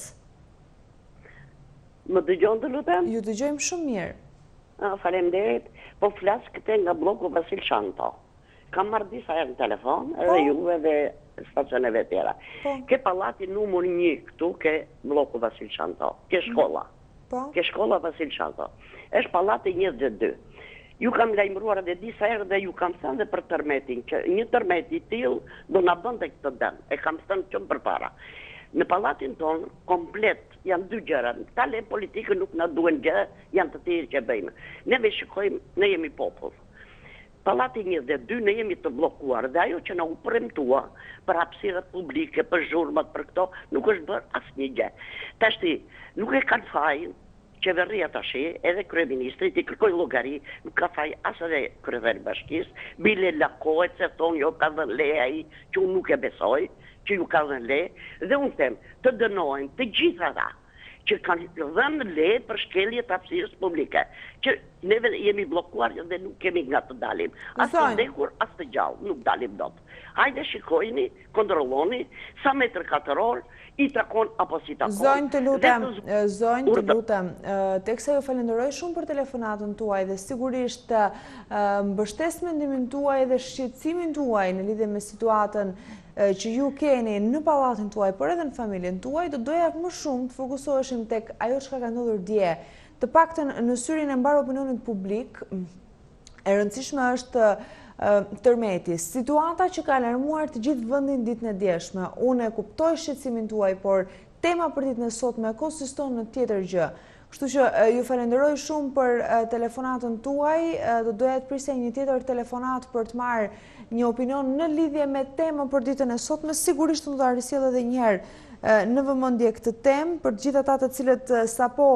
Më dëgjon të lutem? Ju dëgjojmë shumë mirë. Faleminderit. Po flas këte nga bloku Vasil Shanto. Kam marrë disa herë në telefon, edhe juve dhe stacioneve tjera. Ke pallati numër 1 këtu, ke bloku Vasil Shanto. Ke shkolla. Ke shkolla Vasil Shanto. Është pallati 22. Ju kam lajmëruar edhe disa herë dhe ju kam thënë dhe për tërmetin, që një tërmet i tillë do na bënte këtë dëm. E kam thënë që përpara. Në pallatin tonë, komplet, janë 2 gjëra. Tale politikë nuk na duhen gjë, janë të tjerë që bëjmë. Neve shikojmë, ne jemi popull. Pallati 1 dhe 2 ne jemi të bllokuar dhe ajo që na u premtua për hapësirat publike, për zhurmat, për këto, nuk është bërë asnjë gjë. Tashti, nuk e kanë fajin qeveria tash, edhe kryeministri i kërkoi llogari, nuk ka faj as edhe kryetari i bashkisë, bile lakohet se thonë jo ka dhënë le ai, që unë nuk e besoj, që ju ka dhënë le, dhe unë them, të dënohen të gjitha ata që kanë dhënë le për shkelje të hapësirës publike, që neve jemi bllokuar dhe nuk kemi nga të dalim. As të vdekur, as të gjallë, nuk dalim dot. Hajde shikojni, kontrolloni sa metër katror i takon apo si takon. Zonjë të lutem, teksa ju falenderoj shumë për telefonatën tuaj dhe sigurisht mbështes mendimin tuaj dhe shqetësimin tuaj në lidhje me situatën që ju keni në pallatin tuaj, por edhe në familjen tuaj, do doja më shumë të fokusoheshim tek ajo çka ka ndodhur dje. Të paktën në syrin e mbar opinionit publik, e rëndësishme është tërmeti. Situata që ka alarmuar të gjithë vendin ditën e djeshme. Unë e kuptoj shqetësimin tuaj, por tema për ditën e sotme konsiston në tjetër gjë. Kështu që ju falenderoj shumë për telefonatën tuaj, do doja të prisja një tjetër telefonat për të marrë një opinion në lidhje me temën për ditën e sotme. Sigurisht do ta risjell edhe një herë në vëmendje këtë temë për të gjithë ata të cilët sapo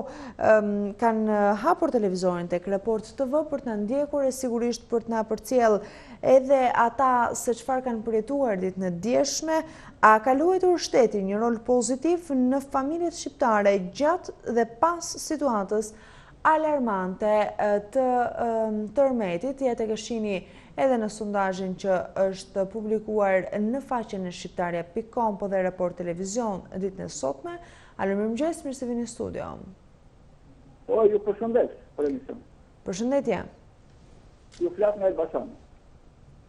kanë hapur televizorin tek Report TV për të na ndjekur e sigurisht për të na përcjell edhe ata se çfarë kanë përjetuar ditën e djeshme. A ka luajtur shteti një rol pozitiv në familjet shqiptare gjatë dhe pas situatës alarmante të tërmetit? Jetë e këshini edhe në sondazhin që është publikuar në faqen e shqiptaria.com po dhe Report Televizion ditën e sotme. Alo, mirëmëngjes, mirë se vini në studio. Po, ju përshëndet për emision. Përshëndetje. Ju flas nga Elbasan.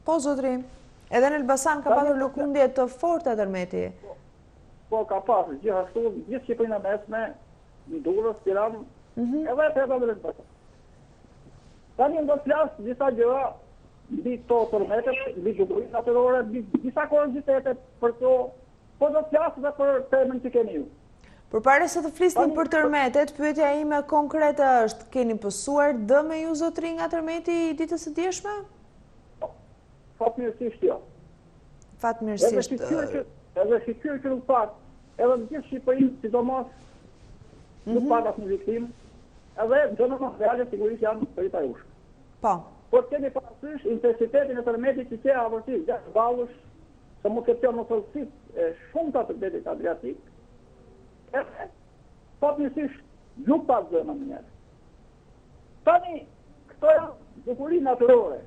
Po, zotri. Edhe në Elbasan ka pasur lëkundje të forta tërmeti. Po, ka pasur gjithashtu gjithë Shqipërinë e mesme, në Durrës, Tiranë, edhe edhe në Elbasan. Tani do të flas disa gjëra mbi to tërmetet, mbi zhurmërinë natyrore, mbi disa kuriozitete për to, po do të flas edhe për temën që keni ju. Përpara se të flisnim për tërmetet, pyetja ime konkrete është: keni pësuar dëm ju zotri nga tërmeti i ditës së djeshme? Fatmirësisht jo. Fatmirësisht. Edhe shqyqyr që nuk pak, edhe në gjithë Shqipërinë, sidomos, nuk pak asnjë viktimë, edhe gjëna më reale sigurisht janë përita jush. Po. Por kemi parasysh intensitetin e tërmetit që ka avërtit gjatë vallësh, se mund të qenë në thellësitë e shumta të detit Adriatik, edhe fatmirësisht nuk pas zëna më njerë. Tani, këto janë bukurie natyrore.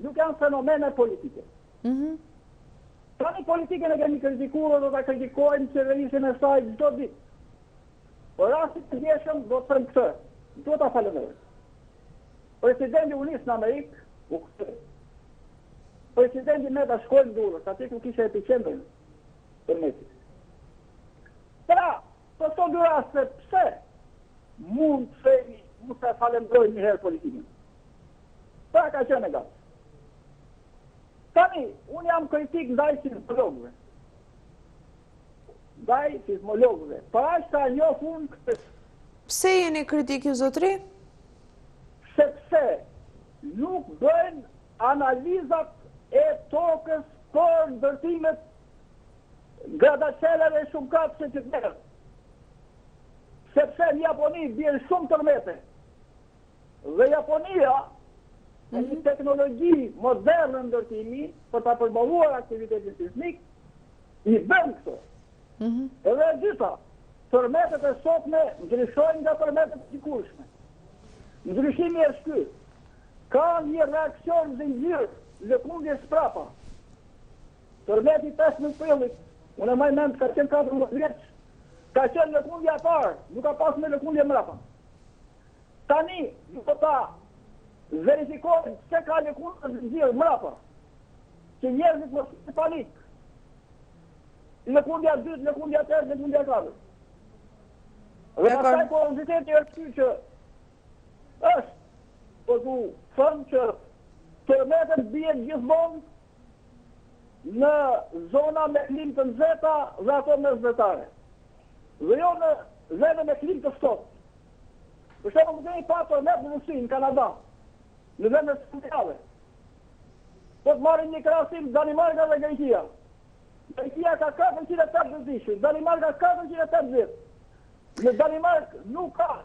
Nuk janë fenomene politike. Tani politikën e kemi kritikuar, do ta kritikojmë qeverisjen e saj çdo ditë. Por rastin e djeshëm do të them këtë, do ta falenderoj. Presidenti u nis në Amerikë, u kthye. Presidenti Meta shkoi në Durrës, aty ku kishte epicentrin tërmetit. Pra, po këto dy raste pse mund të themi, mund të falenderoj një herë politikën. Pra ka qenë gati. Tani, unë jam kritik ndaj sismologëve. Para që ta njoh unë këtë. Pse jeni kritik ju zotri? Sepse nuk bëjnë analizat e tokës për ndërtimet gradacelleve e shumë kapse që të merë. Sepse në Japoni bjen shumë tërmete. Dhe Japonia me një teknologji moderne ndërtimi për ta përballuar aktivitetin sismik, i bën këto. Edhe e gjitha, tërmetet e sotme ndryshojnë nga tërmetet e sikurshme. Ndryshimi është ky. Ka një reakcion zinxhir lëkundjes prapa. Tërmeti 15 prillit, unë më mend ka qenë 14 vjeç, ka qenë lëkundja e parë, nuk ka pas me lëkundje mbrapa. Tani, do ta verifikojmë se ka lëkundje zinxhir mbrapa, që njerëzit mos të panik. Lëkundja 2, lëkundja 3, lëkundja 4. Dhe pastaj kurioziteti është ky që është, po du thëmë që tërmetet bjen gjithmonë në zona me klim të nxehta dhe ato mesdhetare. Dhe jo në vende me klim të ftohtë. Për shembull, më kemi pa tërmet në Rusi, në Kanada, në vende skandinave. Po të marrim një krahasim Danimarka dhe Greqia. Greqia ka 480 vite, Danimarka 480. Në Danimarkë nuk ka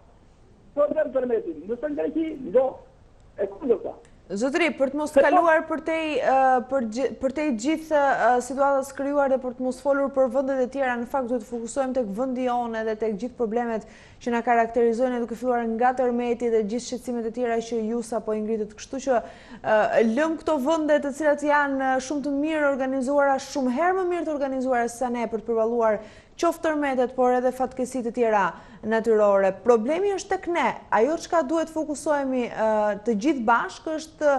problem tërmetin. Nëse në Greqi, do, e kundërta. Zotri, për të mos kaluar për te gjithë situatës krijuar dhe për të mos folur për vendet e tjera, në fakt duhet të fokusojmë tek vendi jonë dhe tek gjithë problemet që na karakterizojnë, duke filluar nga tërmeti dhe gjithë shqetësimet e tjera që ju sapo i ngritët. Kështu që lëm këto vende të cilat janë shumë të mirë organizuara, shumë herë më mirë të organizuara se ne për të përballuar qoftë tërmetet, por edhe fatkeqësitë të tjera natyrore. Problemi është tek ne. Ajo çka duhet fokusohemi të gjithë bashkë është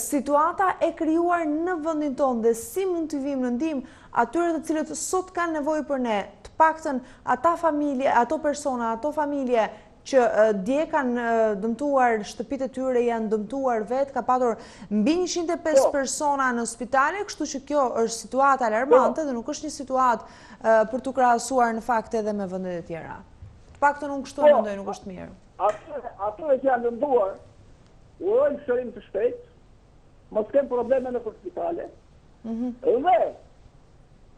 situata e krijuar në vendin tonë dhe si mund të vijmë në ndihmë atyre të cilët sot kanë nevojë për ne, të paktën ata familje, ato persona, ato familje që dje kanë dëmtuar shtëpitë e tyre, janë dëmtuar vetë, ka patur mbi 105 persona në spitale, kështu që kjo është situatë alarmante dhe nuk është një situatë për të krahasuar në fakt edhe me vendet e tjera. Të paktën unë kështu mendoj, nuk është mirë. Ato që janë dëmtuar, urojnë shërim të shpejt, mos kemë probleme në spitale, dhe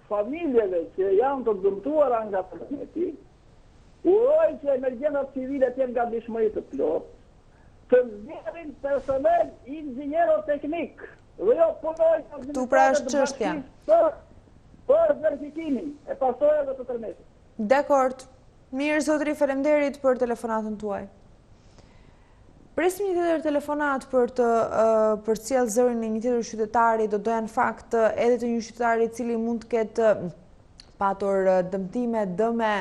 familjeve që janë të dëmtuara nga tërmeti, uroj që emergjentat civile të jenë nga dishmëri të plot, të nxjerrin personel inxhiniero-teknik, dhe jo punojnë Tu pra është çështja. Për verifikimin e pasojave të tërmetit. Dakord. Mirë, zotëri, faleminderit për telefonatën tuaj. Presim një tjetër telefonat për të përcjell zërin e një tjetër qytetari, do doja në fakt edhe të një qytetari i cili mund të ketë patur dëme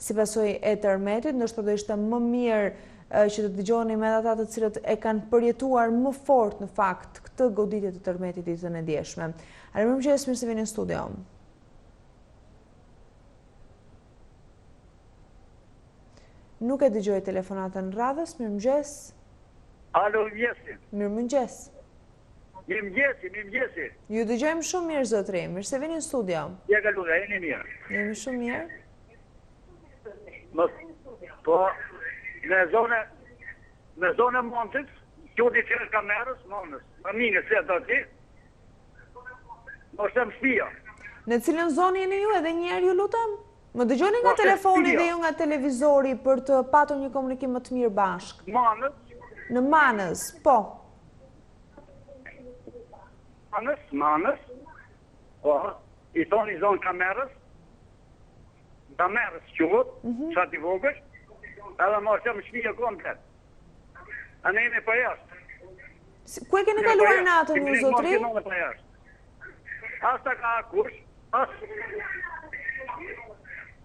si pasojë e tërmetit, ndoshta do ishte më mirë që të dëgjoni me ata të cilët e kanë përjetuar më fort në fakt këtë goditje të tërmetit ditën e djeshme. Mirëmëngjes, mirë se vini në studio. Nuk e dëgjoj telefonatën radhës, mirëmëngjes. Alo, mirëmëngjes. Mirëmëngjes. Mirëmëngjesi. Ju dëgjojmë shumë mirë, zotëri. Mirë se vini në studio. Ja kalura, jeni mirë. Jemi shumë mirë. Po, në zonë Montit, qodi që është kamerës, Monës, më minë se do ti, më shëmë shpia. Në cilën zonë jeni ju edhe njerë ju lutem? Më dëgjoni nga telefoni dhe ju nga televizori për të patur një komunikim më të mirë bashkë. Manës. Në Manës, po. Manës, po, i thoni zonë kamerës qëvët, sa t'i vogësh, edhe më shëmë shpia komplet. A ne jemi për jashtë. Ku e keni kaluar natën, ju zotri? As të ka kush, as...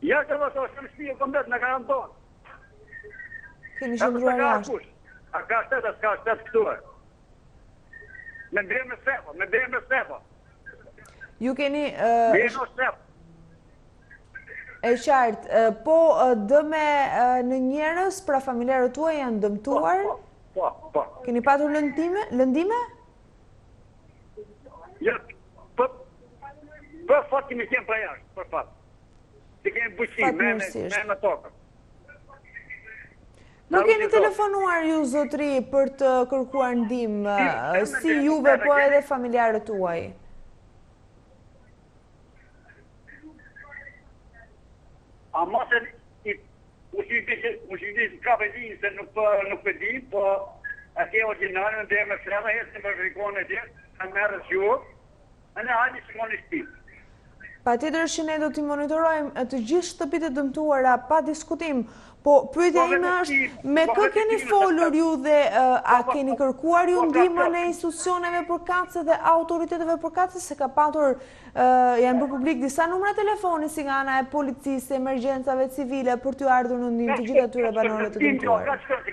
Jashtë edhe të shëmë shpia komplet në karantonë. Keni shëndruar jashtë. A ka shtetë, s'ka shtetë këtuë. Me ndrejme stefa. Ju keni... Ndrejme stefa. E qartë, po dëme në njerës pra familjarët tuaj janë dëmtuar? Po. Keni patur lëndime? Ja, për fat kemi qenë pra jashtë, për fat. Të kemi bujqi, me në tokë. Nuk keni telefonuar ju, zotri, për të kërkuar ndihmë, si juve, po edhe familjarët tuaj? A mosën u shqiti ka përdin se nuk përdin, po atje originalën dhe me frema jetë më rikone tje, kanë merës ju, në hajdi që moni shti. Pa tjetër që ne do t'i monitorojmë të gjithë shtëpitë e dëmtuara, pa diskutim, po pyetja ime është, me kë keni folur ju dhe a keni kërkuar ju ndihmën e institucioneve përkatëse dhe autoriteteve përkatëse, se ka patur janë bërë publik disa numra telefoni si nga ana e policisë, emergjencave civile për t'ju ardhur në ndihmë të gjithë atyre banorëve të dëmtuar. Ka shkërë, se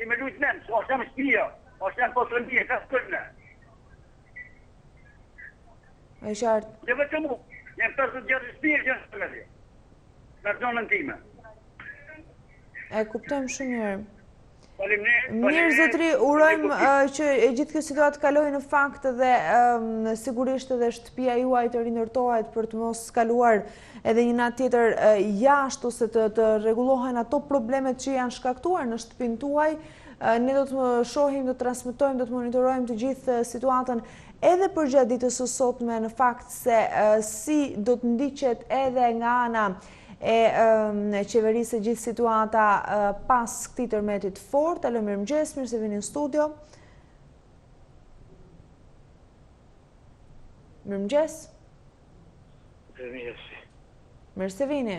kemi lujtë nëmë, ose jam shpia, ose jam posërëndije, ka shkërë në. E qartë. Dhe vetë mu, jem përse gjërë shpia që në shkërë, në zonën time. E kuptojmë shumë mirë. Mirë, zotri, urojmë që e gjithë kjo situatë kaloj në fakt dhe sigurisht edhe shtëpia juaj të rindërtohet për të mos kaluar edhe një natë tjetër jashtë ose të rregullohen ato problemet që janë shkaktuar në shtëpinë tuaj. Ne do të shohim, do të transmetojmë, do të monitorojmë të gjithë situatën edhe për gjatë ditës së sotme në fakt se si do të ndiqet edhe nga ana e qeverisë gjithë situata pas këtij tërmetit fort. Alo, mirëmëngjes, mirë se vini në studio. Mirëmëngjes. Mirëmëngjes. Mirë se vini.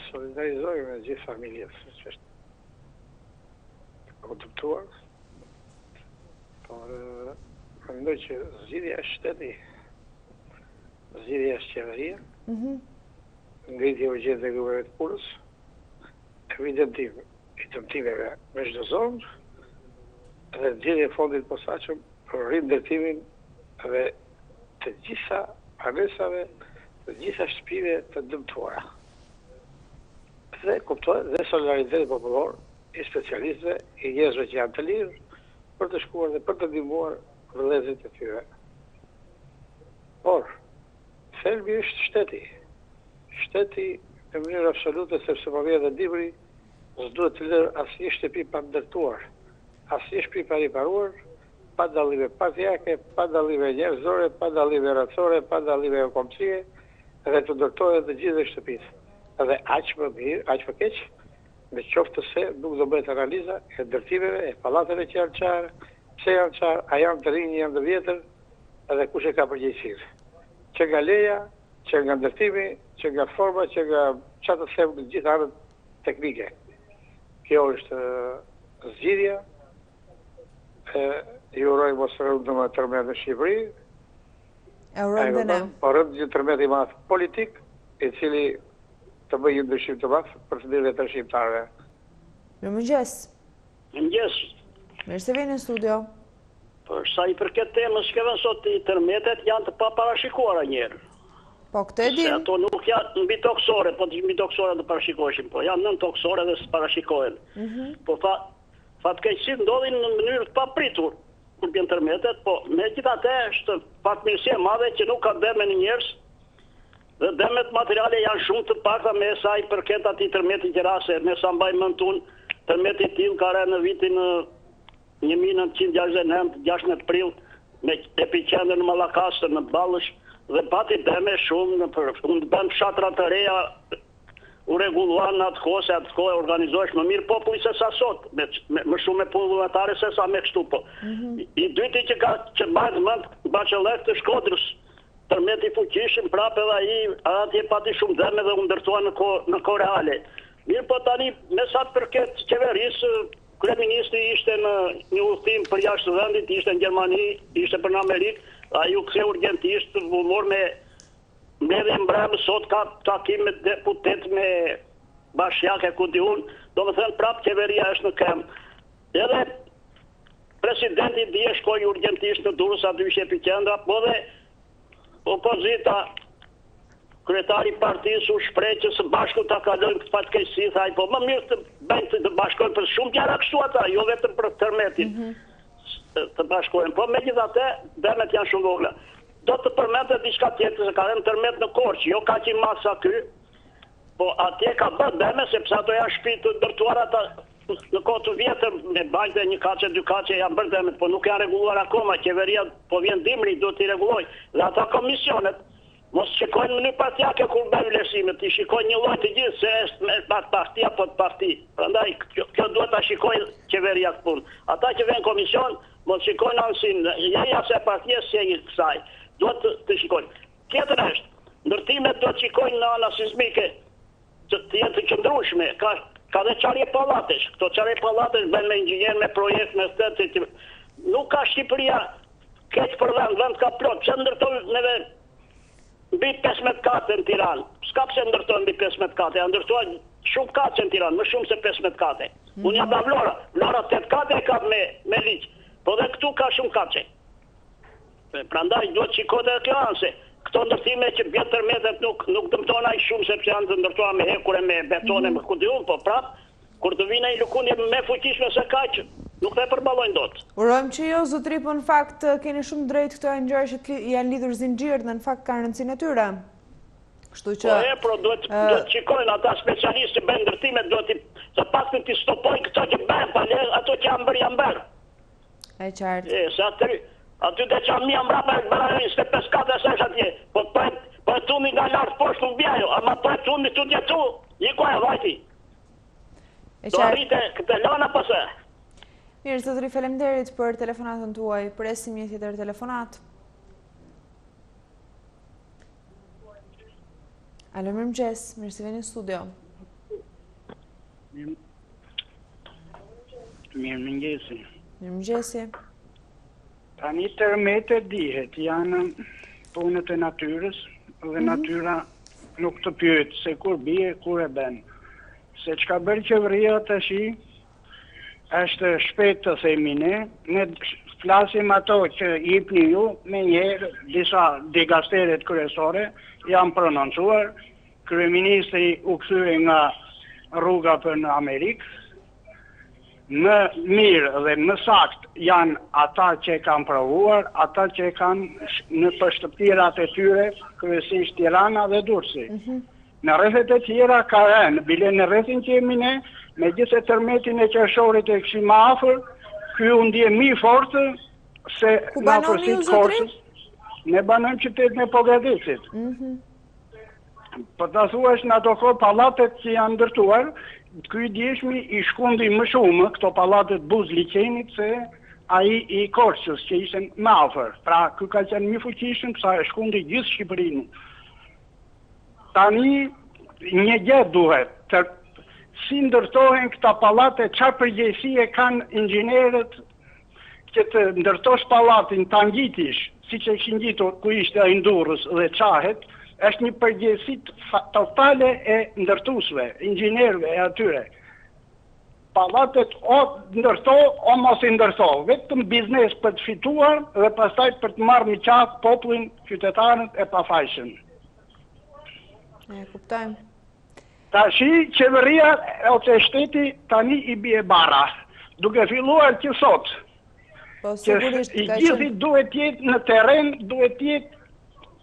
Solidarizoj me gjithë familjes që është dëmtuar, por mendoj që zgjidhja është shteti, zgjidhja është qeveria, ngritje urgjente e gruperëve të punës, evidentim i dëmtimeve me çdo zonë dhe nxjerrje e fondit posaçëm për rindërtimin dhe të gjitha banesave, të gjitha shtëpive të dëmtuara. Dhe kuptohet dhe solidariteti popullor i specialistëve, i njerëzve që janë të lirë për të shkuar dhe për të ndihmuar vëllezërit e tyre. Por, thelbi është shteti. Shteti në mënyrë absolute, sepse po vjen dhe libri, s'duhet të lërë asnjë shtëpi pa ndërtuar, asnjë shtëpi pa riparuar, pa dallime partijake, pa dallime njerëzore, pa dallime racore, pa dallime kombësie, dhe të ndërtohet të gjithë shtëpisë. Dhe aq më mirë, aq më keq, me qoftë se nuk do bëhet analiza e ndërtimeve, e pallateve që janë qarë, pse janë qarë, a janë të rinj, janë të vjetër, edhe kush e ka përgjegjësinë. Që nga leja, që nga ndërtimi, që nga forma, që nga çfarë të them në gjithë anët teknike. Kjo është zgjidhja. Ju uroj mos rëndë më tërmet në Shqipëri. E urojmë dhe ne. Por rëndë një tërmet i madh politik, i cili të bëjë një ndryshim të madh për të dhënë të shqiptarëve. Mirëmëngjes. Mirëmëngjes. Mirë se vini në studio. Për sa i përket temës që vjen sot, internetet janë të paparashikuara njerë. Po këtë e dim. Se ato nuk janë mbi toksore, po mbi toksore të parashikoheshin, po janë nën toksore dhe s'parashikohen. Po fatkeqësi ndodhin në mënyrë të papritur kur vjen internetet, po megjithatë është fatmirësi e madhe që nuk ka dëm në njerëz. Dhe dëmet materiale janë shumë të pakta me sa i përket atij tërmeti që rase, me sa mbaj mend unë, tërmeti i tillë ka rënë në vitin 1969, 16 prill, me epicentër në Mallakastër, në Ballësh, dhe pati dëme shumë unë bëm fshatra të reja u rregulluan në atë kohë, se atë kohë organizohesh më mirë populli se sa sot, më shumë me punë vullnetare se sa me kështu po. I dyti që bëhet mend Bachelor të Shkodrës, tërmeti fuqishëm prapë edhe ai atje pati shumë dëme dhe u ndërtua në kohë reale. Mirë po tani, me sa përket qeverisë, kryeministri ishte në një udhëtim për jashtë vendit, ishte në Gjermani, ishte për në Amerikë, ai u ktheu urgjentisht, u mor me mbledhje mbrëmë, sot ka takim me deputet, me bashkiake ku di unë, domethënë prapë qeveria është në këmbë. Edhe presidenti dje shkoi urgjentisht në Durrës, aty ishte epicendra, po dhe opozita, kryetari i partisë u shpreh që së bashku ta kalojnë këtë fatkeqësi, thaj, po më mirë të bëjnë të bashkojnë për shumë gjëra kështu ata, jo vetëm për tërmetin. Të bashkojnë, po megjithatë dëmet janë shumë vogla. Do të përmendet diçka tjetër, se ka rënë tërmet në Korçë, jo kaq i madh sa ky, po atje ka bërë dëme sepse ato janë shtëpi të ndërtuara ata në kohë të vjetër, me banjë dhe 1 kaçe, 2 kaçe janë bërë dëmet, po nuk janë rregulluar akoma, qeveria po vjen dimri, do t'i rregullojë. Dhe ata komisionet mos shikojnë në mënyrë partijake kur bëjnë vlerësimet, i shikojnë një lloj të gjithë se është me parti apo të parti. Prandaj kjo duhet ta shikojë qeveria këtë punë. Ata që vjen komision mos shikojnë anësin, ja se partia se i kësaj. Duhet të shikojnë. Tjetër është, ndërtimet duhet të shikojnë në ana sismike, të jetë të qëndrueshme. Ka dhe qarje pallatesh. Këto qarje pallatesh bën me inxhinier, me projekt, me stet. Nuk ka Shqipëria keq për vend ka plot. Pse ndërtojnë neve mbi 15 kate në Tiranë? S'ka pse ndërtojnë mbi 15 kate, ja ndërtojnë shumë kate në Tiranë, më shumë se 15 kate. Unë jam nga Vlora. Vlora 8 kate ka me ligj. Po dhe këtu ka shumë kate. Prandaj duhet shikohet edhe kjo anse. Këto ndërtime që bjen tërmetet nuk dëmtojnë aq shumë sepse janë të ndërtuara me hekure, me betone, me ku diun, po prap kur të vinë ai lëkundje me fuqishme se kaq, nuk e përballojnë dot. Urojmë që jo zotëri, po në fakt keni shumë drejt, këto janë gjëra që janë lidhur zinxhir dhe në fakt kanë rëndësinë e tyre. Kështu që duhet shikojnë ata specialistë që bëjnë ndërtime, duhet të paktën të stopojnë këto që bëjnë, pa le ato që janë bërë. E qartë. Sa aty dhe që mi ambra për 25 kate se është atje, po për tuni nga lartë poshtë në bjajo, ama për tuni të djetu, i ku e vajti. Do arrite këtë lana pëse. Mirë, zotëri, faleminderit për telefonatën tuaj, presim një tjetër telefonat. Alo, mirëmëngjes, mirë se vini në studio. Mirëmëngjesi. Mirëmëngjesi. Tani tërmetet dihet, janë punët e natyrës dhe natyra nuk të pyet se kur bie, kur e bën. se çka bërë qeveria tash është shpejt të themi ne flasim ato që jepni ju, me njerë disa digasteret kryesore janë prononcuar, kryeministri u kthye nga rruga për në Amerikë, më mirë dhe më sakt janë ata që kanë provuar, ata që kanë në përshtëpirat e tyre, kryesisht Tirana dhe Durrësi. Në rrethet e tjera ka rënë, bile në rrethin që jemi ne, me gjithë e tërmetin e qershorit e këshim më afër, ky u ndje mi fortë se në afërsitë Korçës. Ne banojmë qytetin e Pogradecit. Po ta thuash në ato kohë pallatet që janë ndërtuar, ky djeshmi i shkundi më shumë këto pallatet Buz Liçenit se ai i Korçës që ishin më afër. Pra ky ka qenë më fuqishëm sa e shkundi gjithë Shqipërinë. Tani një gjë duhet, si ndërtohen këta pallate, çfarë përgjegjësie kanë inxhinierët që të ndërtosh pallatin tangjitish, siç e kishin ngjitur ku ishte ai Durrës dhe Çahet, është një përgjegjësi totale e ndërtuesve, inxhinierëve e atyre. Pallatet o ndërto o mos i ndërto, vetëm biznes për të fituar dhe pastaj për të marrë në qafë popullin, qytetarët e pafajshëm. E kuptojmë. Tashi qeveria ose shteti tani i bie bara, duke filluar që sot. Po sigurisht i gjithi duhet jetë në terren, duhet jetë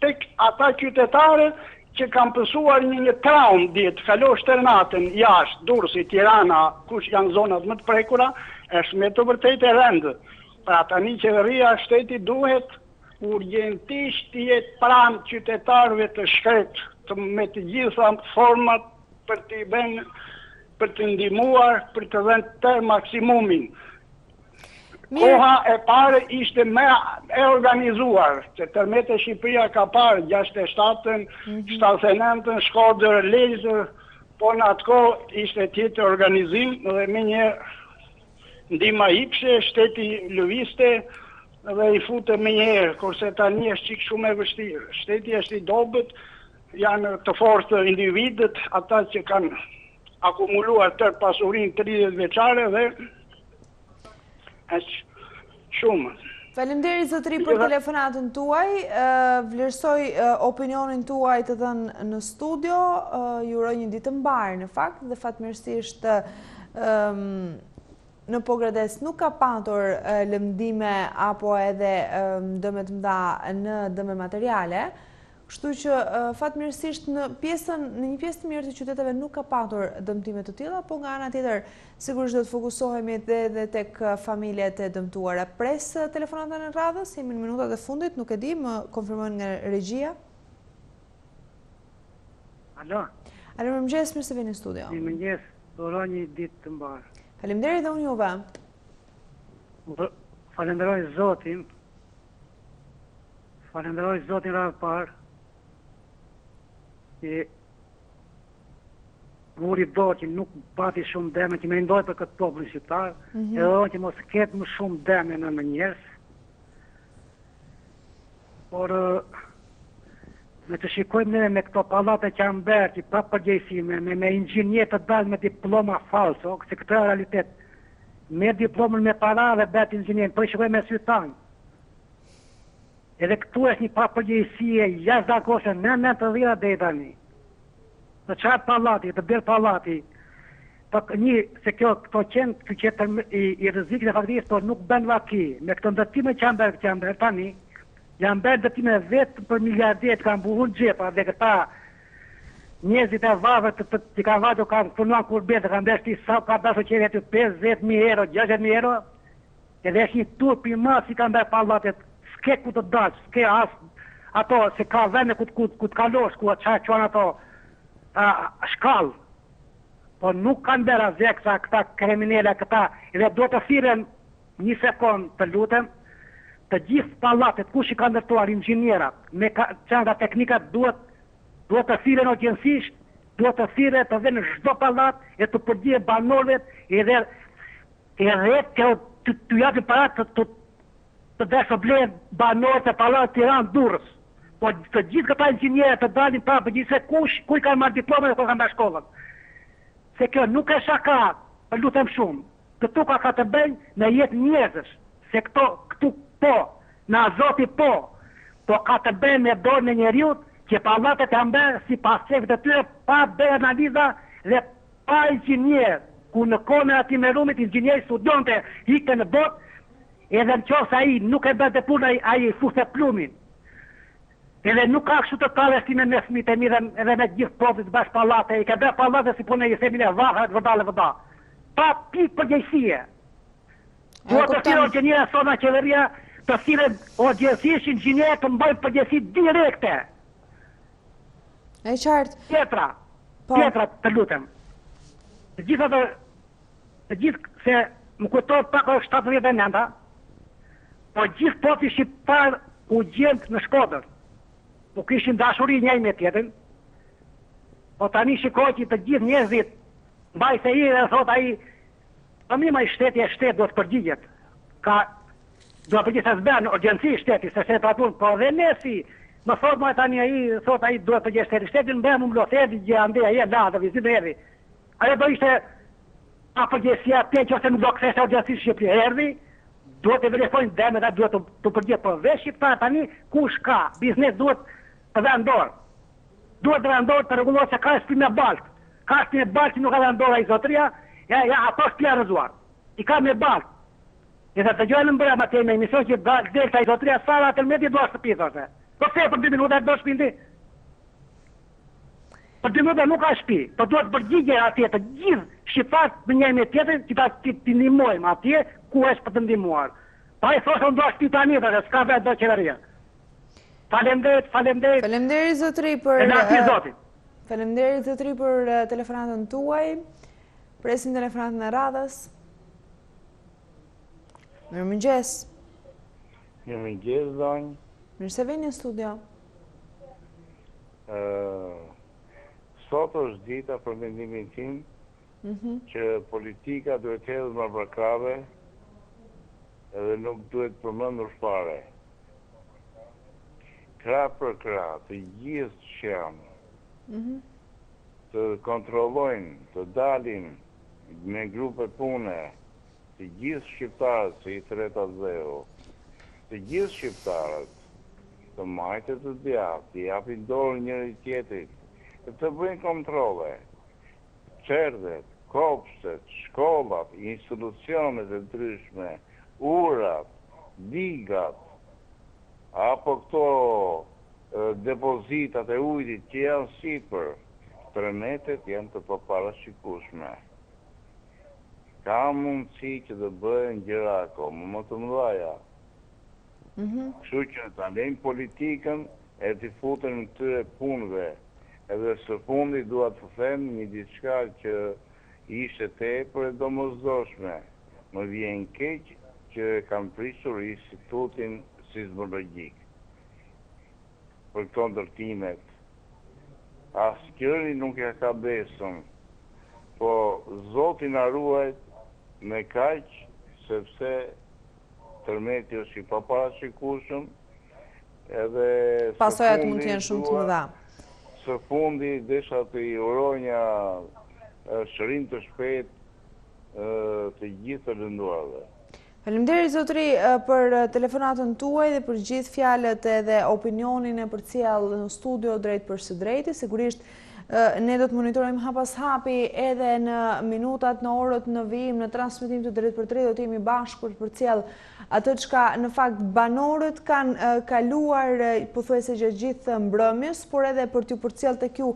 tek ata qytetarë që kanë pësuar një traum ditë, kalosh natën jashtë, Durrësi, Tirana, kush janë zonat më të prekura, është me të vërtetë e rëndë. Pra tani qeveria shteti duhet urgjentisht të jetë pranë qytetarëve të shkret, me të gjitha format për të bënë, për të ndihmuar, për të dhënë të maksimumin. Koha e parë ishte me e organizuar, që tërmete Shqipëria ka parë 67-ën, 79-ën, Shkodër, Lezër, po në atë kohë ishte tjetër organizim dhe me një ndihma hipshe, shteti lëviste dhe i fute me njerë, kurse tani është qikë shumë e vështirë. Shteti është i dobët, janë të fortë individët, ata që kanë akumuluar tërë pasurin 30 veçare dhe është shumë. Faleminderit zotëri për telefonatën tuaj, vlerësoj opinionin tuaj të dhënë në studio, ju uroj një ditë mbarë në fakt dhe fatmirësisht në Pogradec nuk ka patur lëmdime apo edhe dëme të mëdha në dëme materiale. Kështu që fatmirësisht në një pjesë të mirë të qyteteve nuk ka patur dëmtime të tilla, po nga ana tjetër sigurisht do të fokusohemi edhe tek familjet e dëmtuara. Pres telefonatën e radhës, jemi në minutat e fundit, nuk e di, më konfirmojnë nga regjia. Alo. Alo, mirëmëngjes, mirë se vini në studio. Mirëmëngjes, uroj një ditë të mbarë. Faleminderit dhe unë juve. Falenderoj Zotin. Falenderoj Zotin radhë parë. Që muri do që nuk pati shumë deme, që me ndoj për këtë popullin shqiptar, edhe që mos ketë më shumë deme në më njerës. Por, me të shikojmë neve me këto pallate që janë bërë, që pa përgjegjësime, me inxhinier të dalë me diploma falso, se këtë e realitet, me diplomën me para dhe bërë inxhinier, për shikojmë me sytanë. Edhe këtu është një papërgjegjësie jashtëzakonshme në të dhira deri tani. Në çfarë pallati, të bërë pallati, se këto qenë i rrezikut e faktikisë, por nuk bën vaki. Me këto ndërtime që janë bërë tani, janë bërë ndërtime vetë për miliardet, kanë buhur xhepa dhe këta njerëzit e varfër që kanë vajtur kanë punuar kur bërë, kanë bërë sa ka dashur që vetë 50.000 euro, 60.000 euro, edhe është një tur primas që kanë bërë pallatet. S'ke ku të dash, s'ke ato, se ka vene ku të kalosh, ku qanë ato shkallë. Po nuk kanë bera zeksa këta kriminele këta, edhe do të firen një sekund të lutem, të gjithë pallatet, kush i ka ndërtuar inxhinierat, me qënda teknikat duhet të firen urgjentisht, duhet të firen të dhe në çdo pallat, e të përgjigje banorëve, edhe të japin para të desho blenë banorët e pallatit Tiranë Durrës. Po të gjithë këta inxhinierë të dalin prapë, gjithse kush i kanë marrë diplomën dhe ku kanë marrë shkollën. se kjo nuk e shaka, për lutem shumë, këtu ka të bëjnë në jetë njerëzës, se këtu po, në azoti po ka të bëjnë me dorë në njeriut, që pallatet janë bërë si pasjekë të tyre, pa bërë analiza dhe pa inxhinier, ku në kone ati me rumit inxhinier studionte hikte në botë, edhe në qofë ai nuk e bërë të punë, ai fuse plumin. Edhe nuk ka kështu të talestime me fëmijët e mi edhe me gjithë poplit bashkë pallate, i ke bërë pallate si punë e jesemin e vahet, vëda. Pa pikë përgjegjësie. Duhet të thirë orgjenira sona qeveria, të thirë orgjenësisht inxhinier të mbajnë përgjegjësi direkte. E qartë. Tjetra, të lutem. Të gjithë se më kujtohet pak 79, po gjithë popli shqiptar u gjend në Shkodër. Po kishin dashuri njëri me tjetrin. Po tani shikoj që të gjithë njerëzit mbaj se i dhe thot ai, po mirë, shteti duhet përgjigjet. Duhet përgjigjet se s'bën urgjenci shteti, se shteti po dhe nesi. Më thot më tani ai, thot ai duhet përgjigjet shteti. Shteti më bën mblotedi gjë ande ai la të vizitë erdhi. Ajo do ishte pa përgjegjësia te që se nuk do kthesë urgjenci Shqipëri erdhi. Duhet të verifojnë demet, duhet të përgjigjet po vetë shqiptar tani kush ka biznes duhet të vendor. Duhet të vendor të rregullohet se ka shtëpi me balkë. Ka shtëpi me balkë që nuk ka vendor ai zotëria, ja ato shtëpi janë rrezuar. I ka me balkë. Edhe të gjojnë në mbrëma te me emision që delta ai zotëria sa atë medi do shtëpi thoshte. Po pse për 2 minuta do shtëpi ndi? Për 2 minuta nuk ka shtëpi, po duhet përgjigje atje të gjithë shqiptarët me njëri me tjetrin që ta ndihmojmë atje ku është për të ndihmuar. Pa i thoshte unë do shtëpi tani dhe s'ka vetë do qeveria. Faleminderit. Faleminderit zotëri për telefonatën tuaj. Presim telefonatën e radhës. Mirëmëngjes. Mirëmëngjes, zonjë. Mirë se vini në studio. Sot është dita për mendimin tim që politika duhet hedhur më brakave edhe nuk duhet përmendur fare. Krah për krah, të gjithë që janë, të kontrollojnë, të dalin me grupe pune, të gjithë shqiptarët, se i treta zeu, të gjithë shqiptarët, të majtet të djatë, të japin dorë njëri tjetrit, të bëjnë kontrole, qerdet, kopshtet, shkollat, institucionet e ndryshme, urat, digat, apo këto depozitat e ujtit që janë sipër, tremetet janë të paparashikueshme. Ka mundësi që të bëhen gjëra akoma më të mëdha. Kështu që ta lejmë politikën e të futen në këtyre punëve. Edhe së fundi dua të them një diçka që ishte tepër e domosdoshme. Më vjen keq që kanë prishur institutin sismologjik për këto ndërtimet. Asgjëri nuk ja ka besën, po Zoti na ruaj me kaq, sepse tërmeti është i paparashikueshëm, edhe pasojat mund të jenë shumë të mëdha. Së fundi desha të i uroj një shërim të shpejt të gjithë të lënduarve. Faleminderit zotëri për telefonatën tuaj dhe për gjithë fjalët edhe opinionin e përcjell në studio drejt për së drejti. Sigurisht ne do të monitorojmë hap pas hapi edhe në minutat, në orët në vijim, në transmetim të drejt për drejt, do të jemi bashkë për përcjell atë çka në fakt banorët kanë kaluar pothuajse gjatë gjithë mbrëmjes, por edhe për t'ju përcjell tek ju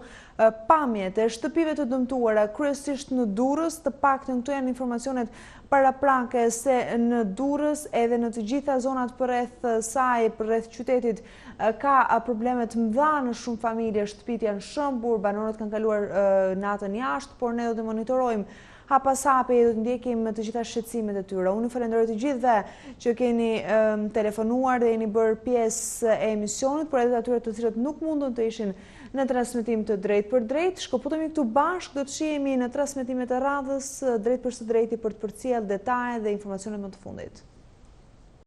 pamjet e shtëpive të dëmtuara, kryesisht në Durrës. Të paktën këtu janë informacionet paraprake se në Durrës edhe në të gjitha zonat përreth saj, përreth qytetit, ka probleme të mëdha në shumë familje, shtëpit janë shëmbur, banorët kanë kaluar natën jashtë, por ne do të monitorojmë hap pas hapi do të ndjekim të gjitha shqetësimet e tyre. Unë falenderoj të gjithëve që keni telefonuar dhe jeni bërë pjesë e emisionit, por edhe atyre të cilët nuk mundën të ishin në transmetim të drejt për drejt. Shkëputemi këtu bashkë, do të shihemi në transmetimet e radhës drejt për së drejti për të përcjellë detajet dhe informacionet më të fundit.